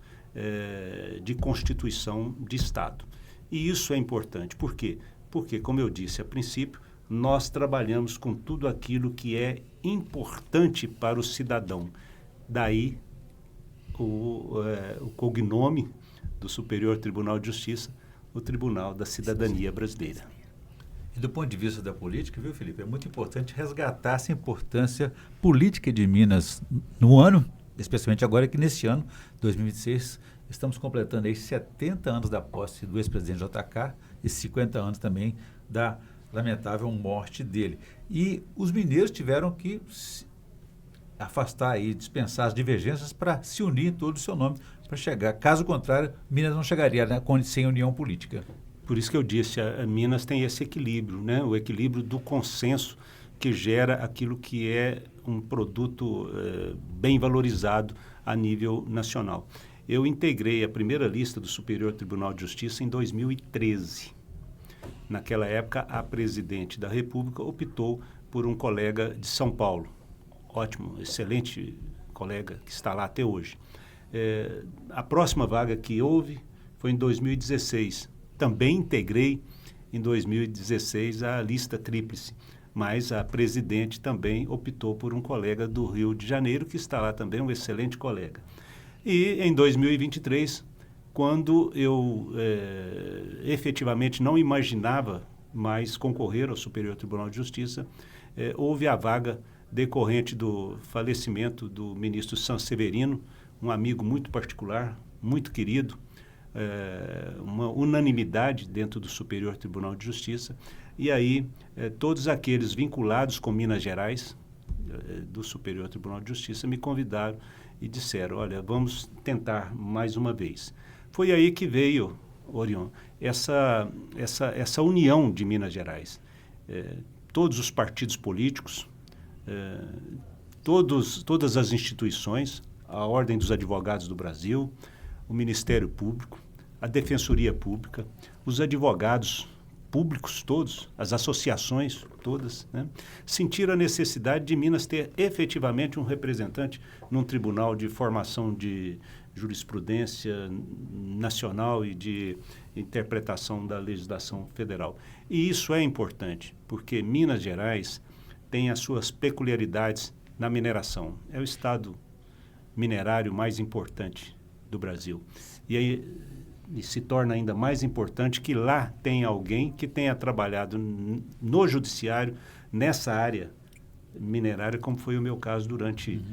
de constituição de Estado. E isso é importante. Por quê? Porque, como eu disse a princípio, nós trabalhamos com tudo aquilo que é importante para o cidadão. Daí o cognome do Superior Tribunal de Justiça, o Tribunal da Cidadania Brasileira. E do ponto de vista da política, viu, Felipe, é muito importante resgatar essa importância política de Minas no ano, especialmente agora que nesse ano, 2026, estamos completando aí 70 anos da posse do ex-presidente JK e 50 anos também da lamentável morte dele. E os mineiros tiveram que afastar e dispensar as divergências para se unir em todo o seu nome, para chegar. Caso contrário, Minas não chegaria, né, sem união política. Por isso que eu disse, a Minas tem esse equilíbrio, né? O equilíbrio do consenso que gera aquilo que é um produto bem valorizado a nível nacional. Eu integrei a primeira lista do Superior Tribunal de Justiça em 2013. Naquela época, a presidente da República optou por um colega de São Paulo. Ótimo, excelente colega que está lá até hoje. A próxima vaga que houve foi em 2016. Também integrei em 2016 a lista tríplice, mas a presidente também optou por um colega do Rio de Janeiro, que está lá também, um excelente colega. E em 2023, quando eu efetivamente não imaginava mais concorrer ao Superior Tribunal de Justiça, houve a vaga decorrente do falecimento do ministro Sanseverino, um amigo muito particular, muito querido, uma unanimidade dentro do Superior Tribunal de Justiça. E aí, todos aqueles vinculados com Minas Gerais, do Superior Tribunal de Justiça, me convidaram e disseram, olha, vamos tentar mais uma vez. Foi aí que veio, Orion, essa união de Minas Gerais. Todos os partidos políticos, todas as instituições, a Ordem dos Advogados do Brasil, o Ministério Público, a Defensoria Pública, os advogados públicos todos, as associações todas, né, sentiram a necessidade de Minas ter efetivamente um representante num tribunal de formação de jurisprudência nacional e de interpretação da legislação federal. E isso é importante, porque Minas Gerais tem as suas peculiaridades na mineração. É o estado minerário mais importante do Brasil. E aí se torna ainda mais importante que lá tem alguém que tenha trabalhado no judiciário, nessa área minerária, como foi o meu caso durante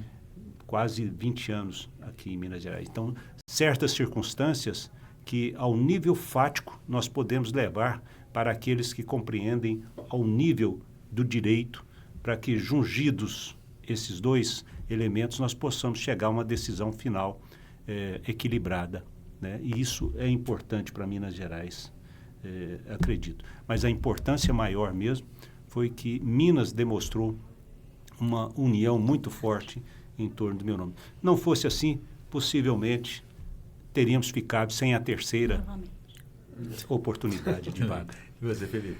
quase 20 anos aqui em Minas Gerais. Então, certas circunstâncias que, ao nível fático, nós podemos levar para aqueles que compreendem ao nível do direito, para que, jungidos esses dois elementos, nós possamos chegar a uma decisão final equilibrada, né? E isso é importante para Minas Gerais. acredito. Mas a importância maior mesmo foi que Minas demonstrou uma união muito forte em torno do meu nome. Não fosse assim, possivelmente teríamos ficado sem a terceira oportunidade de vaga. E você, Felipe?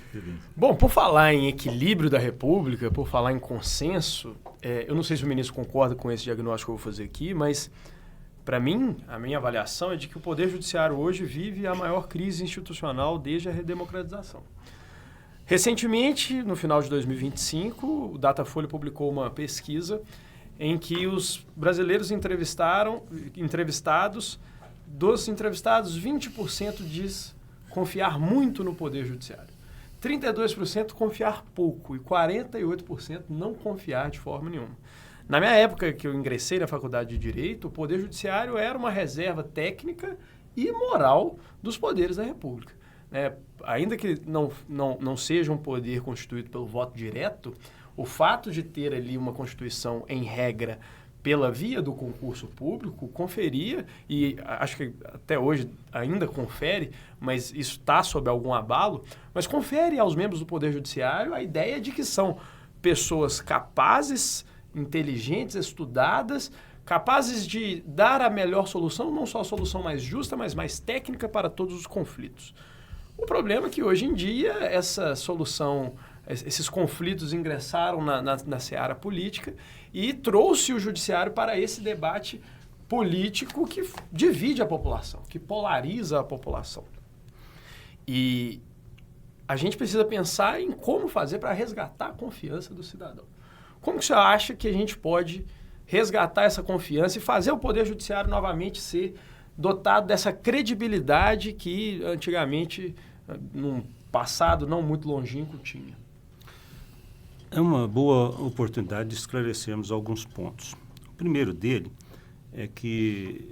Bom, por falar em equilíbrio da República, por falar em consenso, eu não sei se o ministro concorda com esse diagnóstico que eu vou fazer aqui, mas, para mim, a minha avaliação é de que o Poder Judiciário hoje vive a maior crise institucional desde a redemocratização. Recentemente, no final de 2025, o Datafolha publicou uma pesquisa em que os brasileiros entrevistados, dos entrevistados, 20% diz confiar muito no Poder Judiciário. 32% confiar pouco e 48% não confiar de forma nenhuma. Na minha época que eu ingressei na Faculdade de Direito, o Poder Judiciário era uma reserva técnica e moral dos poderes da República. Ainda que não seja um poder constituído pelo voto direto, o fato de ter ali uma Constituição em regra pela via do concurso público, conferia, e acho que até hoje ainda confere, mas isso está sob algum abalo, mas confere aos membros do Poder Judiciário a ideia de que são pessoas capazes, inteligentes, estudadas, capazes de dar a melhor solução, não só a solução mais justa, mas mais técnica para todos os conflitos. O problema é que hoje em dia essa solução, esses conflitos ingressaram na seara política e trouxe o judiciário para esse debate político que divide a população, que polariza a população. E a gente precisa pensar em como fazer para resgatar a confiança do cidadão. Como que você acha que a gente pode resgatar essa confiança e fazer o Poder Judiciário novamente ser dotado dessa credibilidade que antigamente, num passado não muito longínquo, tinha? É uma boa oportunidade de esclarecermos alguns pontos. O primeiro deles é que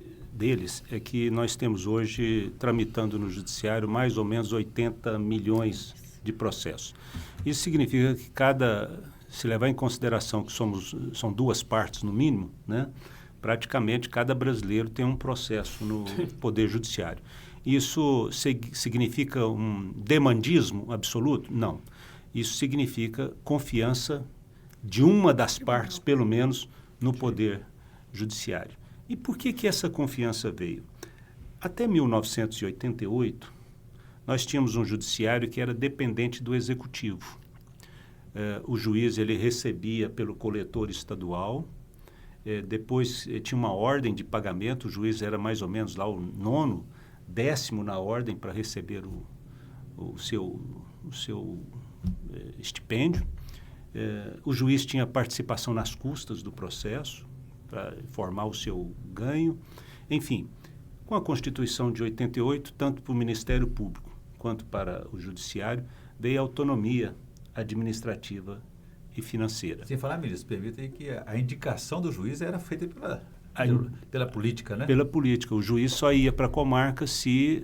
nós temos hoje, tramitando no Judiciário, mais ou menos 80 milhões de processos. Isso significa que se levar em consideração que são duas partes no mínimo, né? Praticamente cada brasileiro tem um processo no Poder Judiciário. Isso significa um demandismo absoluto? Não. Isso significa confiança de uma das partes, pelo menos, no Poder Judiciário. E por que essa confiança veio? Até 1988, nós tínhamos um judiciário que era dependente do Executivo. O juiz ele recebia pelo coletor estadual, depois tinha uma ordem de pagamento, o juiz era mais ou menos lá o 9º, 10º na ordem para receber o seu estipêndio. O juiz tinha participação nas custas do processo para formar o seu ganho. Enfim, com a Constituição de 88, tanto para o Ministério Público quanto para o Judiciário, veio a autonomia administrativa e financeira. Sem falar, ministro, permita aí que a indicação do juiz era feita pela política, né? Pela política. O juiz só ia para a comarca se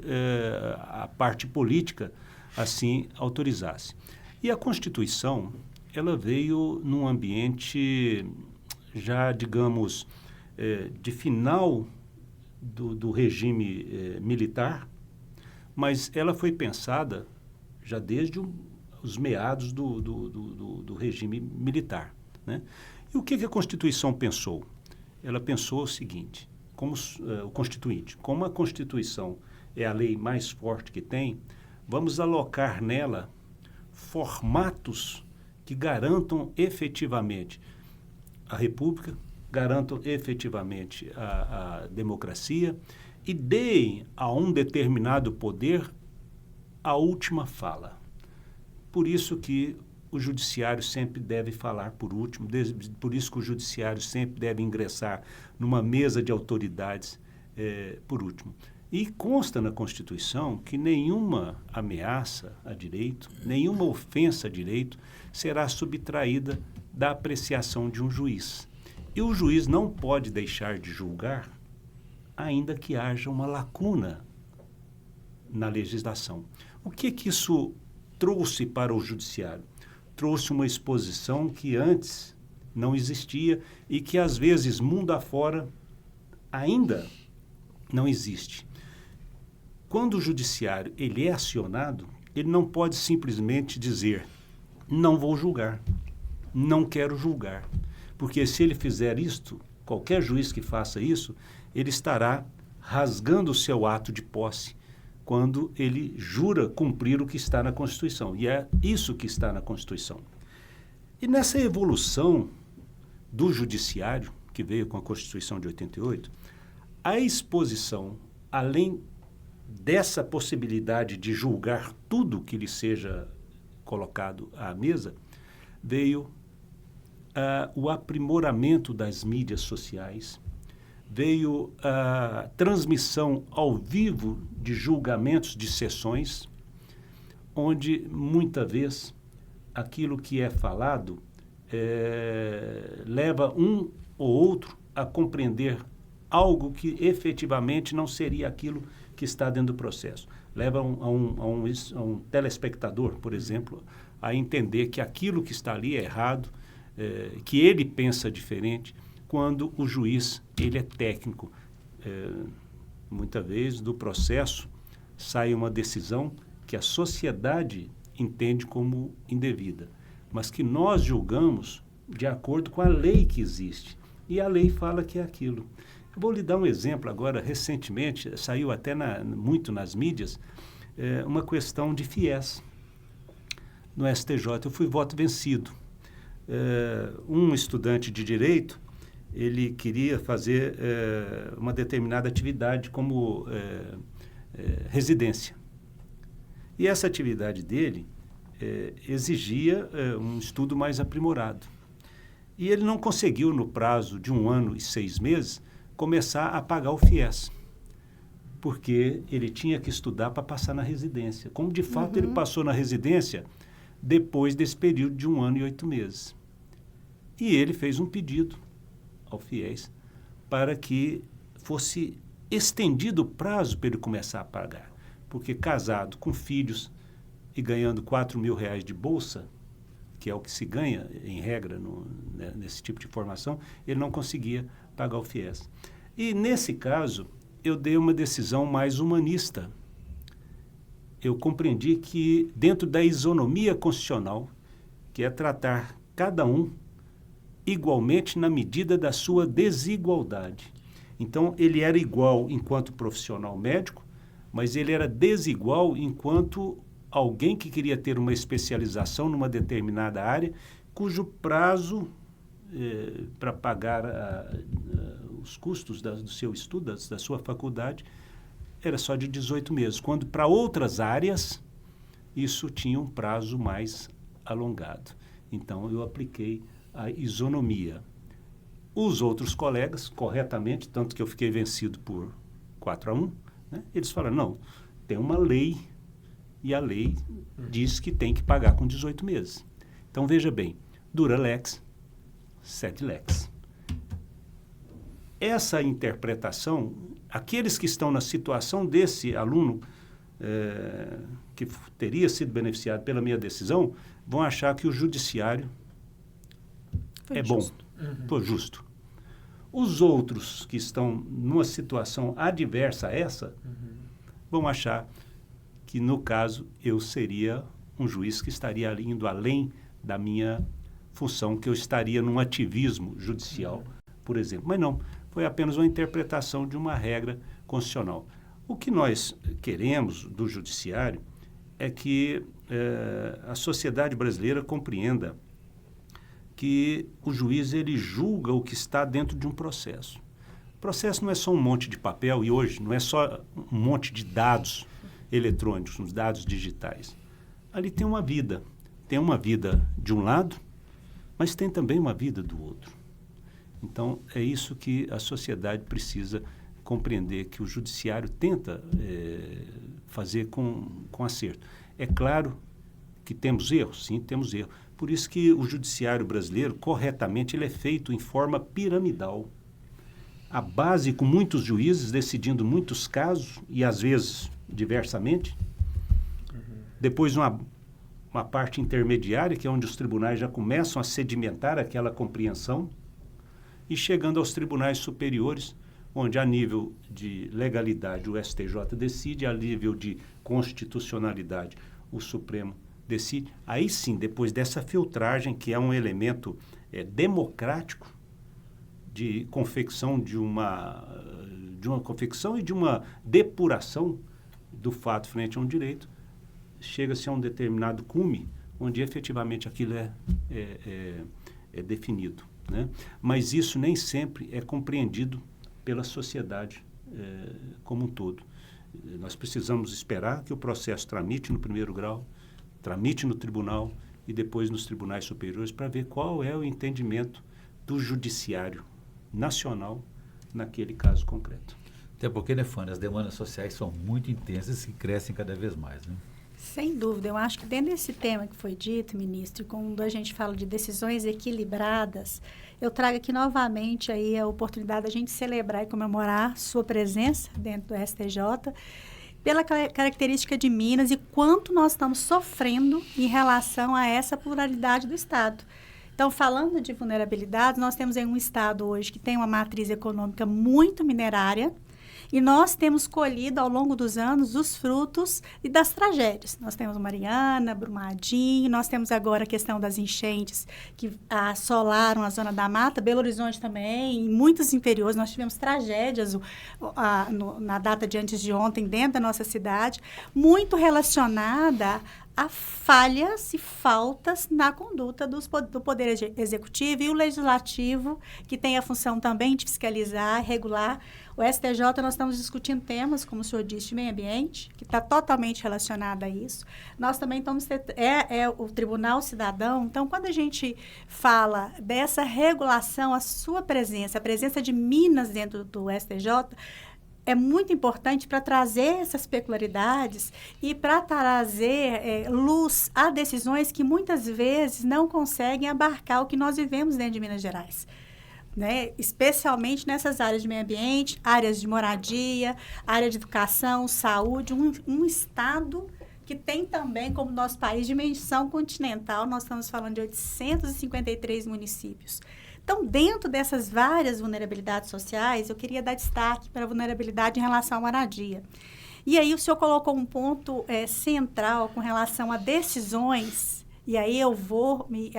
a parte política assim autorizasse. E a Constituição, ela veio num ambiente já, digamos, de final do regime militar, mas ela foi pensada já desde os meados do regime militar, né? E o que a Constituição pensou? Ela pensou o seguinte, o Constituinte, como a Constituição é a lei mais forte que tem, vamos alocar nela formatos que garantam efetivamente a República, garantam efetivamente a democracia e deem a um determinado poder a última fala. Por isso que o judiciário sempre deve falar por último, por isso que o judiciário sempre deve ingressar numa mesa de autoridades por último. E consta na Constituição que nenhuma ameaça a direito, nenhuma ofensa a direito será subtraída da apreciação de um juiz. E o juiz não pode deixar de julgar, ainda que haja uma lacuna na legislação. O que isso trouxe para o judiciário? Trouxe uma exposição que antes não existia e que, às vezes, mundo afora, ainda não existe. Quando o judiciário ele é acionado, ele não pode simplesmente dizer, não vou julgar, não quero julgar. Porque se ele fizer isto, qualquer juiz que faça isso, ele estará rasgando o seu ato de posse quando ele jura cumprir o que está na Constituição. E é isso que está na Constituição. E nessa evolução do judiciário, que veio com a Constituição de 88, a exposição, além dessa possibilidade de julgar tudo que lhe seja colocado à mesa, veio o aprimoramento das mídias sociais, veio a transmissão ao vivo de julgamentos de sessões, onde, muita vez, aquilo que é falado leva um ou outro a compreender algo que efetivamente não seria aquilo que está dentro do processo. Leva a um telespectador, por exemplo, a entender que aquilo que está ali é errado, que ele pensa diferente, quando o juiz ele é técnico. Muitas vezes, do processo, sai uma decisão que a sociedade entende como indevida, mas que nós julgamos de acordo com a lei que existe. E a lei fala que é aquilo. Eu vou lhe dar um exemplo agora. Recentemente, saiu até muito nas mídias, uma questão de FIES no STJ. Eu fui voto vencido. Um estudante de direito, ele queria fazer uma determinada atividade como residência. E essa atividade dele exigia um estudo mais aprimorado. E ele não conseguiu, no prazo de 1 ano e 6 meses, começar a pagar o FIES, porque ele tinha que estudar para passar na residência. Como, de fato, ele passou na residência depois desse período de 1 ano e 8 meses. E ele fez um pedido ao FIES para que fosse estendido o prazo para ele começar a pagar. Porque casado, com filhos e ganhando R$4.000 de bolsa, que é o que se ganha, em regra, nesse tipo de formação, ele não conseguia pagar o FIES. E, nesse caso, eu dei uma decisão mais humanista. Eu compreendi que, dentro da isonomia constitucional, que é tratar cada um igualmente na medida da sua desigualdade. Então, ele era igual enquanto profissional médico, mas ele era desigual enquanto alguém que queria ter uma especialização numa determinada área, cujo prazo para pagar os custos do seu estudo, da sua faculdade, era só de 18 meses, quando para outras áreas isso tinha um prazo mais alongado. Então, eu apliquei a isonomia. Os outros colegas, corretamente, tanto que eu fiquei vencido por 4-1, né, eles falaram, não, tem uma lei, e a lei diz que tem que pagar com 18 meses. Então, veja bem, dura lex, sed lex. Essa interpretação, aqueles que estão na situação desse aluno que teria sido beneficiado pela minha decisão, vão achar que o judiciário é bom, foi justo. Os outros que estão numa situação adversa a essa, vão achar que, no caso, eu seria um juiz que estaria indo além da minha função, que eu estaria num ativismo judicial, por exemplo. Mas não, foi apenas uma interpretação de uma regra constitucional. O que nós queremos do judiciário é que a sociedade brasileira compreenda que o juiz ele julga o que está dentro de um processo. O processo não é só um monte de papel, e hoje não é só um monte de dados eletrônicos, uns dados digitais. Ali tem uma vida de um lado, mas tem também uma vida do outro. Então, é isso que a sociedade precisa compreender, que o judiciário tenta fazer com acerto. É claro que temos erros, sim, temos erros. Por isso que o judiciário brasileiro, corretamente, ele é feito em forma piramidal. A base, com muitos juízes decidindo muitos casos, e às vezes diversamente. Depois uma parte intermediária, que é onde os tribunais já começam a sedimentar aquela compreensão, e chegando aos tribunais superiores, onde a nível de legalidade o STJ decide, a nível de constitucionalidade o Supremo decide. Aí sim, depois dessa filtragem, que é um elemento democrático de confecção de uma confecção e de uma depuração do fato frente a um direito, chega-se a um determinado cume, onde efetivamente aquilo é definido, né? Mas isso nem sempre é compreendido pela sociedade como um todo. Nós precisamos esperar que o processo tramite no primeiro grau, tramite no tribunal e depois nos tribunais superiores para ver qual é o entendimento do judiciário nacional naquele caso concreto. Até porque, né, Fanny, as demandas sociais são muito intensas e crescem cada vez mais, né? Sem dúvida, eu acho que dentro desse tema que foi dito, ministro, quando a gente fala de decisões equilibradas, eu trago aqui novamente aí a oportunidade da gente celebrar e comemorar sua presença dentro do STJ, pela característica de Minas e quanto nós estamos sofrendo em relação a essa pluralidade do Estado. Então, falando de vulnerabilidade, nós temos aí um Estado hoje que tem uma matriz econômica muito minerária, e nós temos colhido, ao longo dos anos, os frutos e das tragédias. Nós temos Mariana, Brumadinho, nós temos agora a questão das enchentes que assolaram a zona da mata, Belo Horizonte também, em muitos interiores. Nós tivemos tragédias na data de antes de ontem, dentro da nossa cidade, muito relacionada a falhas e faltas na conduta do Poder Executivo e o Legislativo, que tem a função também de fiscalizar, regular. O STJ, nós estamos discutindo temas, como o senhor disse, de meio ambiente, que está totalmente relacionado a isso. Nós também estamos... o Tribunal Cidadão. Então, quando a gente fala dessa regulação, a sua presença, a presença de Minas dentro do STJ, é muito importante para trazer essas peculiaridades e para trazer luz a decisões que muitas vezes não conseguem abarcar o que nós vivemos dentro de Minas Gerais, né? Especialmente nessas áreas de meio ambiente, áreas de moradia, área de educação, saúde, um estado que tem também, como nosso país, dimensão continental. Nós estamos falando de 853 municípios. Então, dentro dessas várias vulnerabilidades sociais, eu queria dar destaque para a vulnerabilidade em relação à moradia. E aí o senhor colocou um ponto central com relação a decisões, e aí eu vou me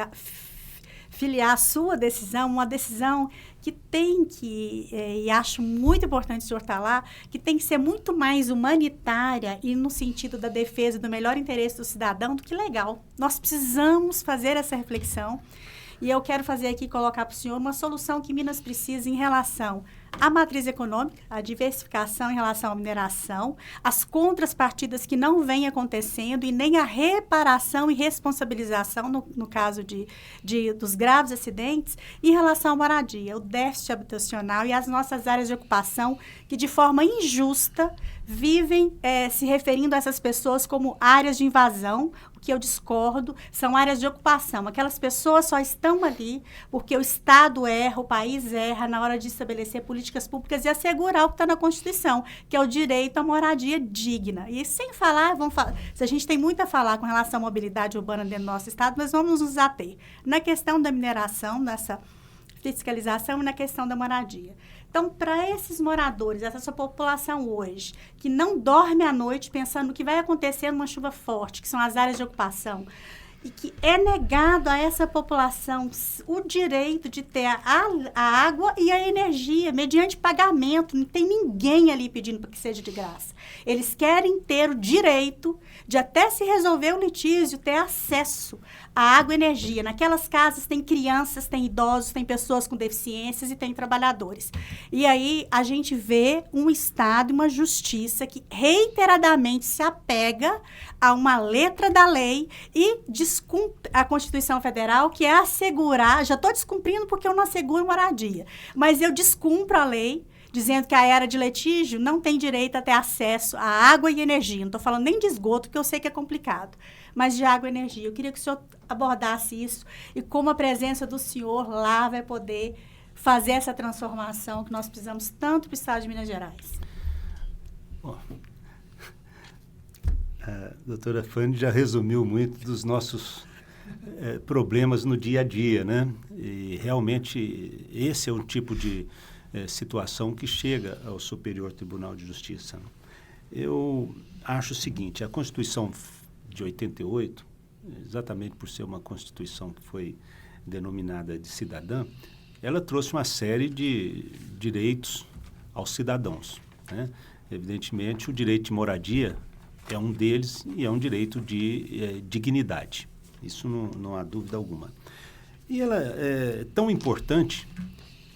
filiar a sua decisão, uma decisão que tem que, e acho muito importante o senhor estar lá, que tem que ser muito mais humanitária e no sentido da defesa do melhor interesse do cidadão do que legal. Nós precisamos fazer essa reflexão. E eu quero fazer aqui, colocar para o senhor uma solução que Minas precisa em relação à matriz econômica, à diversificação em relação à mineração, as contrapartidas que não vêm acontecendo e nem a reparação e responsabilização, no caso dos graves acidentes, em relação à moradia, o déficit habitacional e as nossas áreas de ocupação que, de forma injusta, vivem se referindo a essas pessoas como áreas de invasão. Que eu discordo, são áreas de ocupação. Aquelas pessoas só estão ali porque o Estado erra, o país erra na hora de estabelecer políticas públicas e assegurar o que está na Constituição, que é o direito à moradia digna. E sem falar, se a gente tem muito a falar com relação à mobilidade urbana dentro do nosso Estado, nós vamos nos ater na questão da mineração, nessa fiscalização e na questão da moradia. Então, para esses moradores, essa população hoje, que não dorme à noite pensando no que vai acontecer numa chuva forte, que são as áreas de ocupação, e que é negado a essa população o direito de ter a água e a energia, mediante pagamento. Não tem ninguém ali pedindo para que seja de graça. Eles querem ter o direito de, até se resolver o litígio, ter acesso à água e energia. Naquelas casas tem crianças, tem idosos, tem pessoas com deficiências e tem trabalhadores. E aí a gente vê um Estado e uma justiça que reiteradamente se apega a uma letra da lei e descumpre a Constituição Federal, que é assegurar, já estou descumprindo porque eu não asseguro moradia, mas eu descumpro a lei, dizendo que a era de litígio não tem direito a ter acesso à água e energia. Não estou falando nem de esgoto, porque eu sei que é complicado, mas de água e energia. Eu queria que o senhor abordasse isso e como a presença do senhor lá vai poder fazer essa transformação que nós precisamos tanto para o Estado de Minas Gerais. Bom, a doutora Fanny já resumiu muito dos nossos problemas no dia a dia, né? E realmente esse é um tipo de situação que chega ao Superior Tribunal de Justiça. Eu acho o seguinte: a Constituição de 88, exatamente por ser uma Constituição que foi denominada de cidadã, ela trouxe uma série de direitos aos cidadãos, né? Evidentemente, o direito de moradia é um deles e é um direito de dignidade. Isso não há dúvida alguma. E ela é tão importante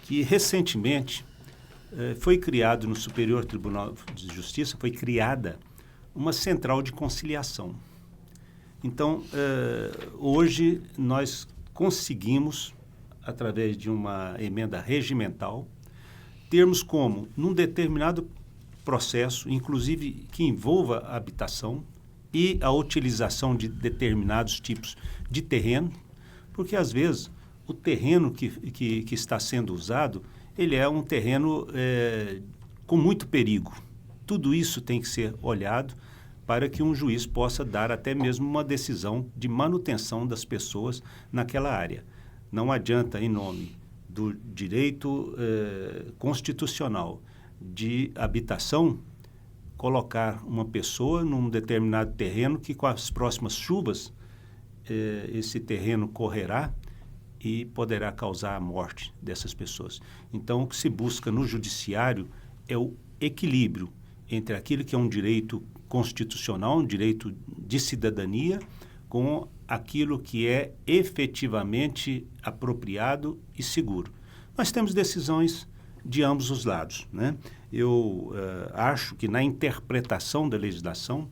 que, recentemente, foi criado no Superior Tribunal de Justiça, foi criada uma central de conciliação. Então, hoje, nós conseguimos, através de uma emenda regimental, termos como, num determinado processo, inclusive que envolva a habitação e a utilização de determinados tipos de terreno, porque, às vezes, o terreno que está sendo usado, ele é um terreno com muito perigo. Tudo isso tem que ser olhado para que um juiz possa dar até mesmo uma decisão de manutenção das pessoas naquela área. Não adianta, em nome do direito constitucional de habitação, colocar uma pessoa num determinado terreno que, com as próximas chuvas, esse terreno correrá e poderá causar a morte dessas pessoas. Então, o que se busca no judiciário é o equilíbrio entre aquilo que é um direito constitucional, um direito de cidadania, com aquilo que é efetivamente apropriado e seguro. Nós temos decisões de ambos os lados, né? Eu acho que na interpretação da legislação,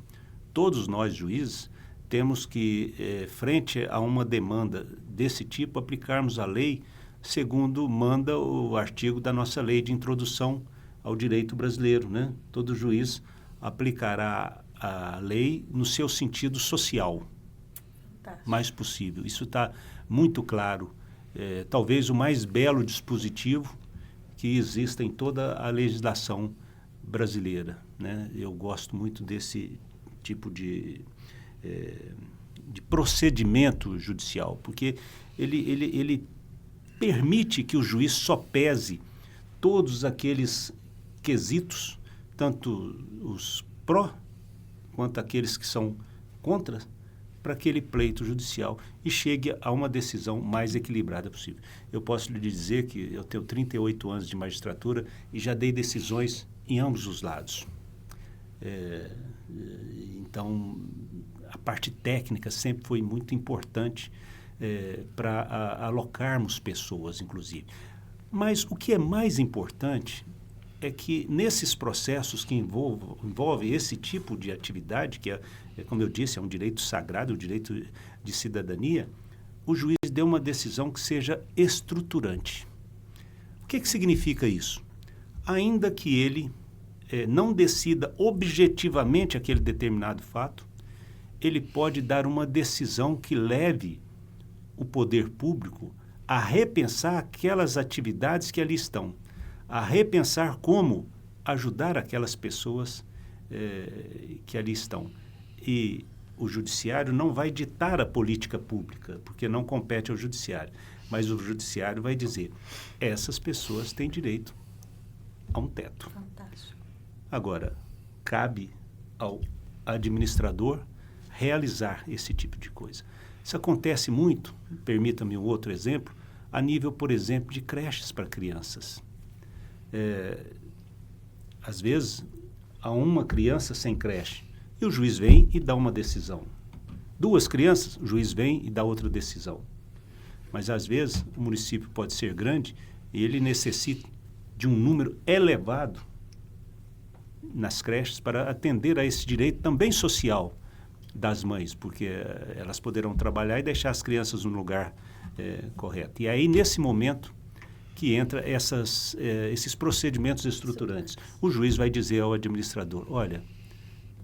todos nós, juízes, temos que, frente a uma demanda desse tipo, aplicarmos a lei segundo manda o artigo da nossa lei de introdução ao direito brasileiro, né? Todo juiz aplicará a lei no seu sentido social, mais possível. Isso está muito claro. Talvez o mais belo dispositivo que exista em toda a legislação brasileira, né? Eu gosto muito desse tipo de procedimento judicial, porque ele permite que o juiz sopese todos aqueles quesitos, tanto os pró quanto aqueles que são contra, para aquele pleito judicial e chegue a uma decisão mais equilibrada possível. Eu posso lhe dizer que eu tenho 38 anos de magistratura e já dei decisões em ambos os lados. Então, a parte técnica sempre foi muito importante para alocarmos pessoas, inclusive. Mas o que é mais importante é que nesses processos que envolvem esse tipo de atividade, que como eu disse, é um direito sagrado, um direito de cidadania, o juiz dê uma decisão que seja estruturante. O que significa isso? Ainda que ele não decida objetivamente aquele determinado fato, ele pode dar uma decisão que leve o poder público a repensar aquelas atividades que ali estão, a repensar como ajudar aquelas pessoas que ali estão. E o judiciário não vai ditar a política pública, porque não compete ao judiciário, mas o judiciário vai dizer, essas pessoas têm direito a um teto. Fantástico. Agora, cabe ao administrador realizar esse tipo de coisa. Isso acontece muito, permita-me um outro exemplo, a nível, por exemplo, de creches para crianças. Às vezes, há uma criança sem creche e o juiz vem e dá uma decisão. 2 crianças, o juiz vem e dá outra decisão. Mas, às vezes, o município pode ser grande e ele necessita de um número elevado nas creches para atender a esse direito também social das mães, porque elas poderão trabalhar e deixar as crianças no lugar correto. E aí, nesse momento, que entra esses procedimentos estruturantes. O juiz vai dizer ao administrador, olha,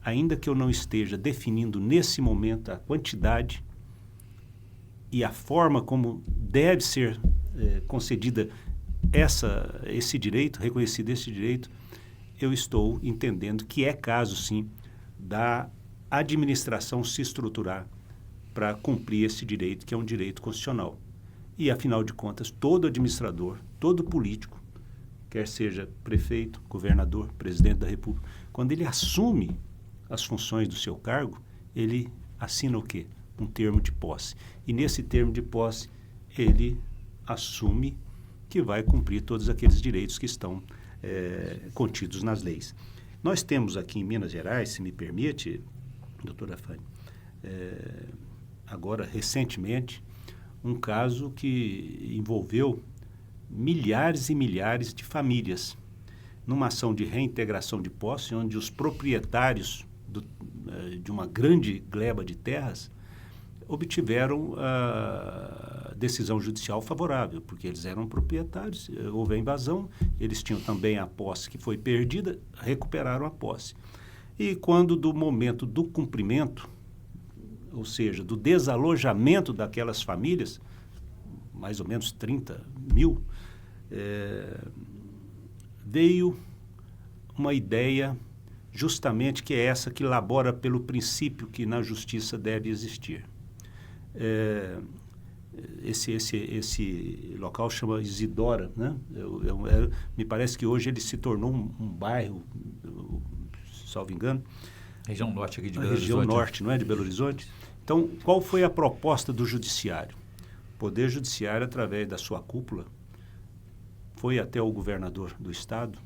ainda que eu não esteja definindo nesse momento a quantidade e a forma como deve ser concedida esse direito, reconhecido esse direito, eu estou entendendo que é caso, sim, da administração se estruturar para cumprir esse direito, que é um direito constitucional. E, afinal de contas, todo administrador, todo político, quer seja prefeito, governador, presidente da República, quando ele assume as funções do seu cargo, ele assina o quê? Um termo de posse. E nesse termo de posse, ele assume que vai cumprir todos aqueles direitos que estão contidos nas leis. Nós temos aqui em Minas Gerais, se me permite, doutora Fanny, agora recentemente, um caso que envolveu milhares e milhares de famílias, numa ação de reintegração de posse, onde os proprietários de uma grande gleba de terras obtiveram a decisão judicial favorável, porque eles eram proprietários, houve a invasão, eles tinham também a posse que foi perdida, recuperaram a posse. E quando do momento do cumprimento, ou seja, do desalojamento daquelas famílias, mais ou menos 30 mil, veio uma ideia justamente que é essa que labora pelo princípio que na justiça deve existir. Esse local chama Isidora, né? Me parece que hoje ele se tornou um bairro, salvo engano. Região norte aqui de Belo Região Horizonte. norte, não é, de Belo Horizonte? Então, qual foi a proposta do judiciário? O Poder Judiciário, através da sua cúpula, foi até o governador do estado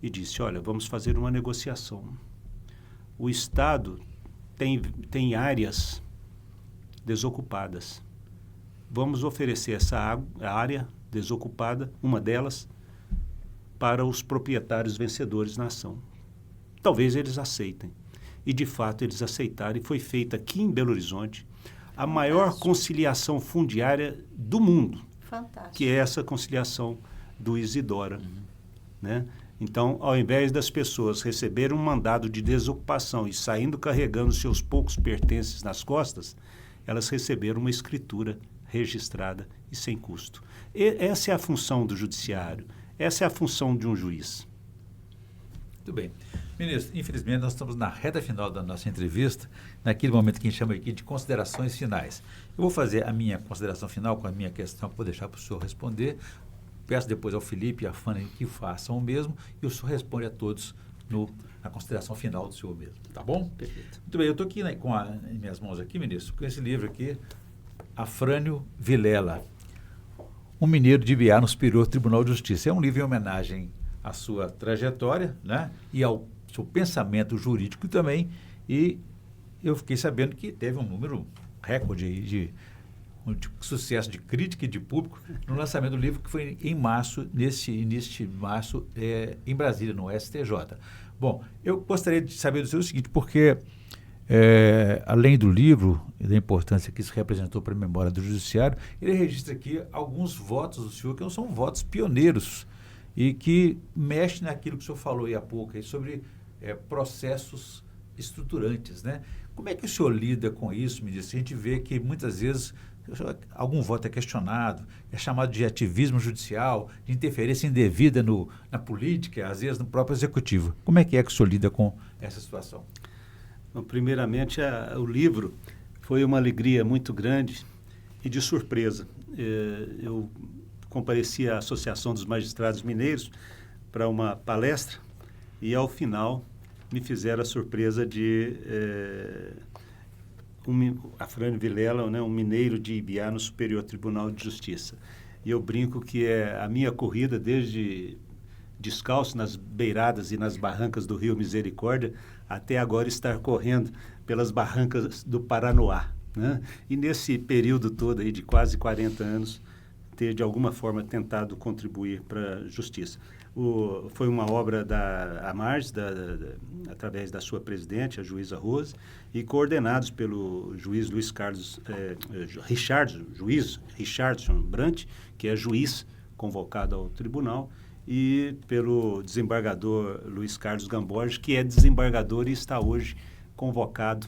e disse, olha, vamos fazer uma negociação. O estado tem áreas desocupadas. Vamos oferecer essa área desocupada, uma delas, para os proprietários vencedores na ação. Talvez eles aceitem. E, de fato, eles aceitaram. E foi feita aqui em Belo Horizonte a maior conciliação fundiária do mundo. Fantástico. Que é essa conciliação do Isidora. Né? Então, ao invés das pessoas receberem um mandado de desocupação e saindo carregando seus poucos pertences nas costas, elas receberam uma escritura registrada e sem custo. Essa é a função do judiciário, essa é a função de um juiz. Muito bem. Ministro, infelizmente nós estamos na reta final da nossa entrevista, naquele momento que a gente chama aqui de considerações finais. Eu vou fazer a minha consideração final com a minha questão, vou deixar para o senhor responder. Peço depois ao Felipe e à Fanny que façam o mesmo e o senhor responde a todos na consideração final do senhor mesmo. Tá bom? Perfeito. Muito bem, eu estou aqui em minhas mãos aqui, ministro, com esse livro aqui, Afrânio Vilela, um mineiro de Ibiá no Superior Tribunal de Justiça. É um livro em homenagem à sua trajetória, né? E ao seu pensamento jurídico também. E eu fiquei sabendo que teve um número recorde de sucesso de crítica e de público no lançamento do livro, que foi em março, neste março, em Brasília, no STJ. Bom, eu gostaria de saber do senhor o seguinte, porque além do livro e da importância que isso representou para a memória do judiciário, ele registra aqui alguns votos do senhor que não são votos pioneiros e que mexem naquilo que o senhor falou aí há pouco, aí, sobre processos estruturantes, né? Como é que o senhor lida com isso, ministro? A gente vê que muitas vezes algum voto é questionado, é chamado de ativismo judicial, de interferência indevida na política, às vezes no próprio executivo. Como é que o senhor lida com essa situação? Bom, primeiramente, o livro foi uma alegria muito grande e de surpresa. Eu compareci à Associação dos Magistrados Mineiros para uma palestra e, ao final, me fizeram a surpresa de Afrânio Vilela, né, um mineiro de Ibiá no Superior Tribunal de Justiça. E eu brinco que é a minha corrida desde descalço nas beiradas e nas barrancas do Rio Misericórdia até agora estar correndo pelas barrancas do Paranoá, né? E nesse período todo aí de quase 40 anos ter de alguma forma tentado contribuir para a justiça. Foi uma obra da AMARS, através da sua presidente, a juíza Rose, e coordenados pelo juiz Luiz Carlos Richardson Brant, que é juiz convocado ao tribunal, e pelo desembargador Luiz Carlos Gamborge, que é desembargador e está hoje convocado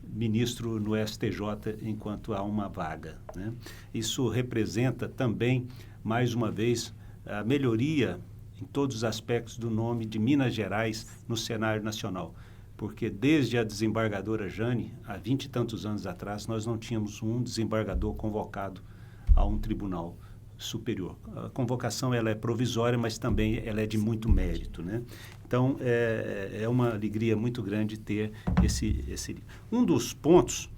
ministro no STJ enquanto há uma vaga, né? Isso representa também, mais uma vez, a melhoria em todos os aspectos do nome de Minas Gerais no cenário nacional, porque desde a desembargadora Jane, há 20 e tantos anos atrás, nós não tínhamos um desembargador convocado a um tribunal superior. A convocação ela é provisória, mas também ela é de muito mérito, né? Então, é uma alegria muito grande ter esse... Um dos pontos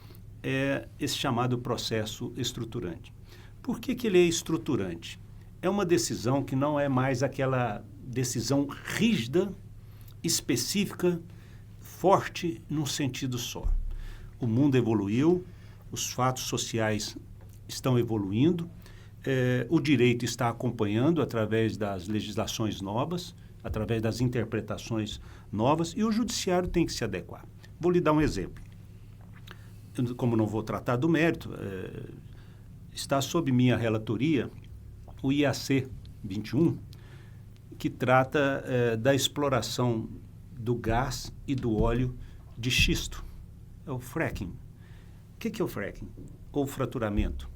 é esse chamado processo estruturante. Por que ele é estruturante? É uma decisão que não é mais aquela decisão rígida, específica, forte num sentido só. O mundo evoluiu, os fatos sociais estão evoluindo, o direito está acompanhando através das legislações novas, através das interpretações novas, e o judiciário tem que se adequar. Vou lhe dar um exemplo. Como não vou tratar do mérito, está sob minha relatoria o IAC 21, que trata da exploração do gás e do óleo de xisto. É o fracking. O que é o fracking? Ou fraturamento.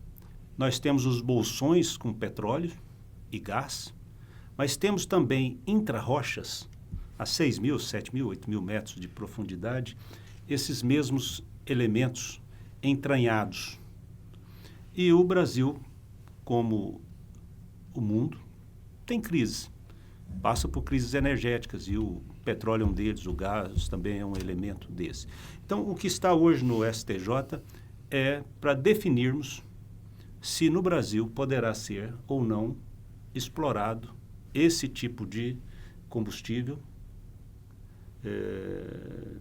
Nós temos os bolsões com petróleo e gás, mas temos também intra-rochas, a 6 mil, 7 mil, 8 mil metros de profundidade, esses mesmos elementos entranhados. E o Brasil, como o mundo, tem crise. Passa por crises energéticas e o petróleo é um deles, o gás também é um elemento desse. Então, o que está hoje no STJ é para definirmos se no Brasil poderá ser ou não explorado esse tipo de combustível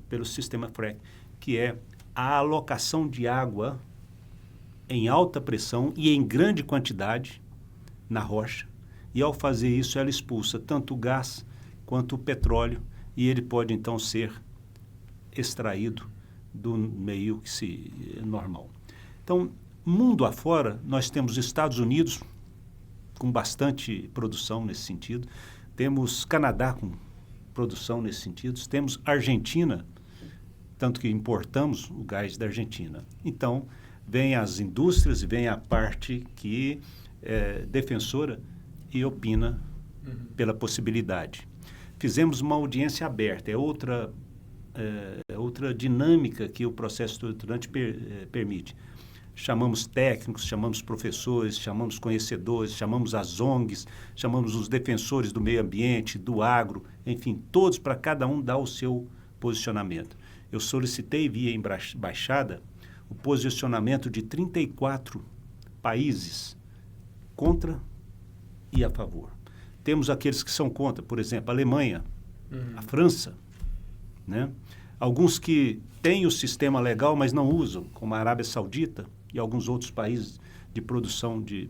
pelo sistema fracking, que é a alocação de água em alta pressão e em grande quantidade na rocha, e ao fazer isso ela expulsa tanto o gás quanto o petróleo, e ele pode então ser extraído do meio normal. Então, mundo afora, nós temos Estados Unidos com bastante produção nesse sentido, temos Canadá com produção nesse sentido, temos Argentina, tanto que importamos o gás da Argentina. Então, vem as indústrias e vem a parte que é defensora e opina pela possibilidade. Fizemos uma audiência aberta, é outra dinâmica que o processo estruturante permite. Chamamos técnicos, chamamos professores, chamamos conhecedores, chamamos as ONGs, chamamos os defensores do meio ambiente, do agro, enfim, todos para cada um dar o seu posicionamento. Eu solicitei via embaixada o posicionamento de 34 países contra e a favor. Temos aqueles que são contra, por exemplo, a Alemanha, a França, né? Alguns que têm o sistema legal, mas não usam, como a Arábia Saudita e alguns outros países de produção, de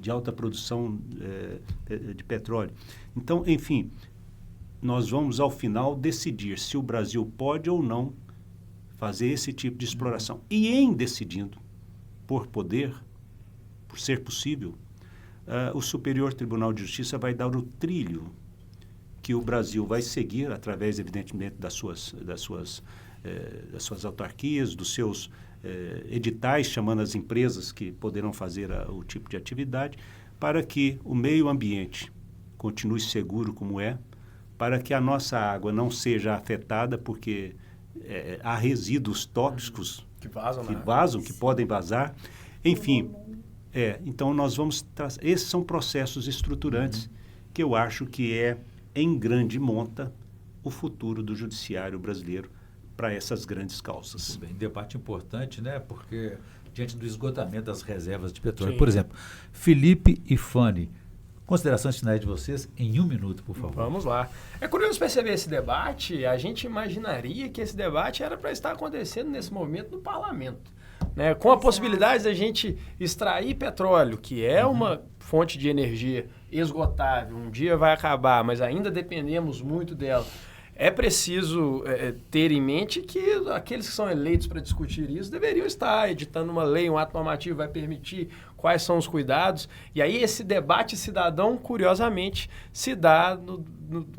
alta produção de petróleo. Então, enfim, nós vamos, ao final, decidir se o Brasil pode ou não fazer esse tipo de exploração. E em decidindo, por poder, por ser possível, o Superior Tribunal de Justiça vai dar o trilho que o Brasil vai seguir, através, evidentemente, das suas autarquias, dos seus editais, chamando as empresas que poderão fazer o tipo de atividade, para que o meio ambiente continue seguro como é, para que a nossa água não seja afetada, porque há resíduos tóxicos que vazam, que podem vazar. Enfim, então nós vamos... Esses são processos estruturantes que eu acho que em grande monta, o futuro do judiciário brasileiro para essas grandes causas. Bem, debate importante, né? Porque diante do esgotamento das reservas de petróleo. Sim. Por exemplo, Felipe e Fanny, considerações finais de vocês em 1 minuto, por favor. Vamos lá. É curioso perceber esse debate. A gente imaginaria que esse debate era para estar acontecendo nesse momento no parlamento, né? Com a possibilidade da gente extrair petróleo, que é uma fonte de energia esgotável, um dia vai acabar, mas ainda dependemos muito dela. É preciso ter em mente que aqueles que são eleitos para discutir isso deveriam estar editando uma lei, um ato normativo vai permitir quais são os cuidados. E aí esse debate cidadão, curiosamente, se dá no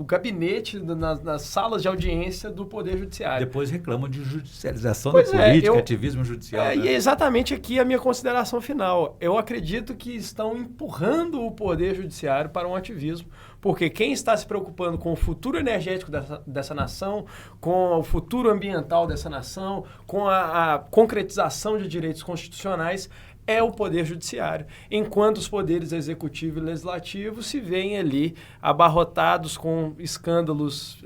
gabinete, nas salas de audiência do Poder Judiciário. Depois reclamam de judicialização da política, ativismo judicial. Né? E é exatamente aqui a minha consideração final. Eu acredito que estão empurrando o Poder Judiciário para um ativismo, porque quem está se preocupando com o futuro energético dessa nação, com o futuro ambiental dessa nação, com a concretização de direitos constitucionais, é o Poder Judiciário, enquanto os poderes executivo e legislativo se veem ali abarrotados com escândalos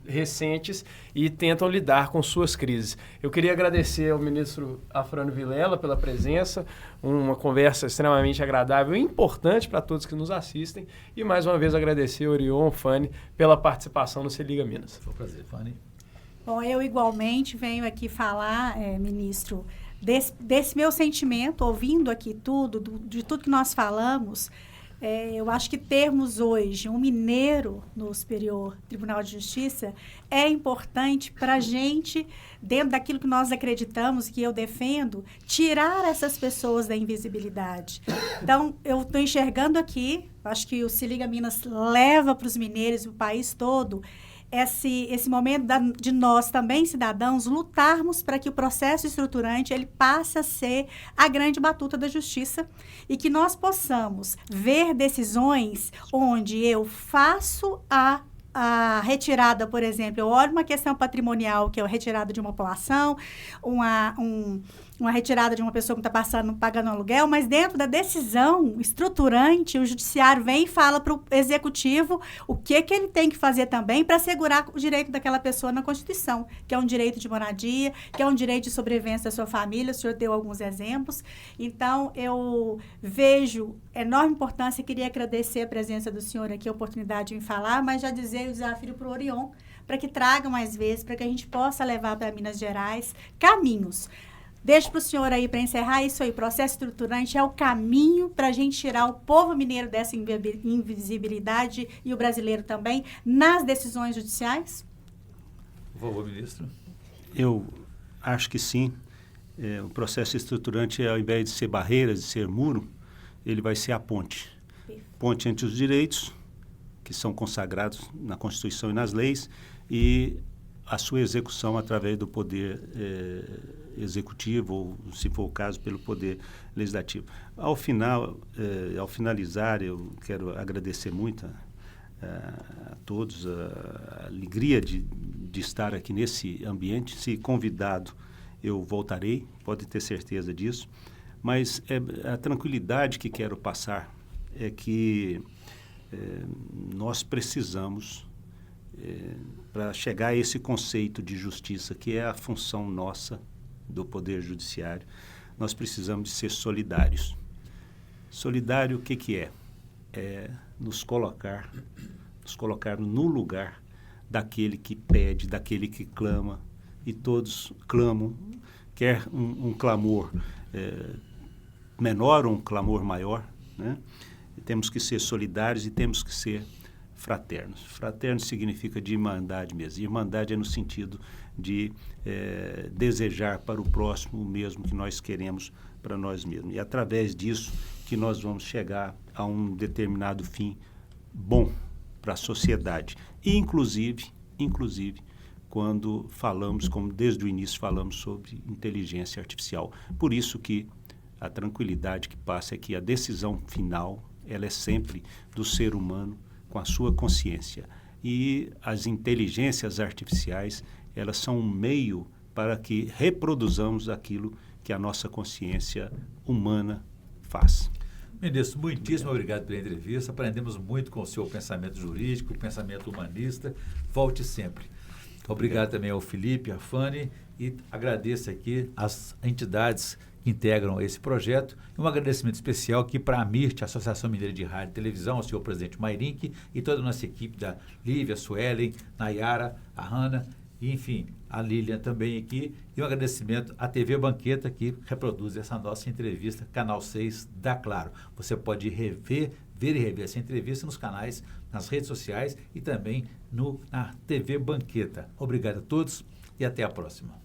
recentes e tentam lidar com suas crises. Eu queria agradecer ao ministro Afrânio Vilela pela presença, uma conversa extremamente agradável e importante para todos que nos assistem, e mais uma vez agradecer ao Orion, Fanny, pela participação no Se Liga Minas. Foi um prazer, Fanny. Bom, eu igualmente venho aqui falar, ministro, desse meu sentimento, ouvindo aqui de tudo que nós falamos. Eu acho que termos hoje um mineiro no Superior Tribunal de Justiça é importante para a gente, dentro daquilo que nós acreditamos, que eu defendo, tirar essas pessoas da invisibilidade. Então, eu estou enxergando aqui, acho que o Se Liga Minas leva para os mineiros e o país todo esse momento de nós também, cidadãos, lutarmos para que o processo estruturante ele passe a ser a grande batuta da justiça e que nós possamos ver decisões onde eu faço a retirada, por exemplo, eu olho uma questão patrimonial, que é a retirada de uma população, uma retirada de uma pessoa que está pagando aluguel, mas dentro da decisão estruturante, o judiciário vem e fala para o executivo o que ele tem que fazer também para assegurar o direito daquela pessoa na Constituição, que é um direito de moradia, que é um direito de sobrevivência da sua família, o senhor deu alguns exemplos. Então, eu vejo enorme importância e queria agradecer a presença do senhor aqui, a oportunidade de me falar, mas já dizer o desafio para o Orion, para que traga mais vezes, para que a gente possa levar para Minas Gerais caminhos. Deixo para o senhor aí, para encerrar isso aí, processo estruturante é o caminho para a gente tirar o povo mineiro dessa invisibilidade e o brasileiro também nas decisões judiciais? Por favor, ministro. Eu acho que sim. O processo estruturante, ao invés de ser barreiras, de ser muro, ele vai ser a ponte. Ponte entre os direitos, que são consagrados na Constituição e nas leis, e a sua execução através do poder executivo, ou, se for o caso, pelo poder legislativo. Ao finalizar, eu quero agradecer muito a todos a alegria de estar aqui nesse ambiente. Se convidado, eu voltarei, pode ter certeza disso. Mas a tranquilidade que quero passar é que nós precisamos, para chegar a esse conceito de justiça, que é a função nossa do Poder Judiciário, nós precisamos de ser solidários. Solidário, o que é? É nos colocar no lugar daquele que pede, daquele que clama, e todos clamam, quer um clamor menor ou um clamor maior, né? Temos que ser solidários e temos que ser fraternos. Fraterno significa de irmandade mesmo. Irmandade é no sentido de desejar para o próximo o mesmo que nós queremos para nós mesmos. E através disso que nós vamos chegar a um determinado fim bom para a sociedade. E inclusive, quando falamos, como desde o início falamos sobre inteligência artificial. Por isso que a tranquilidade que passa é que a decisão final, ela é sempre do ser humano com a sua consciência. E as inteligências artificiais, elas são um meio para que reproduzamos aquilo que a nossa consciência humana faz. Ministro, muitíssimo obrigado pela entrevista. Aprendemos muito com o seu pensamento jurídico, pensamento humanista. Volte sempre. Obrigado também ao Felipe, à Fanny, e agradeço aqui as entidades que integram esse projeto. E um agradecimento especial aqui para a AMIRT, Associação Mineira de Rádio e Televisão, ao senhor presidente Mairink e toda a nossa equipe da Lívia, Suelen, Nayara, a Hanna, e, enfim, a Lilian também aqui. E um agradecimento à TV Banqueta, que reproduz essa nossa entrevista, Canal 6 da Claro. Você pode ver e rever essa entrevista nos canais, nas redes sociais e também na TV Banqueta. Obrigado a todos e até a próxima.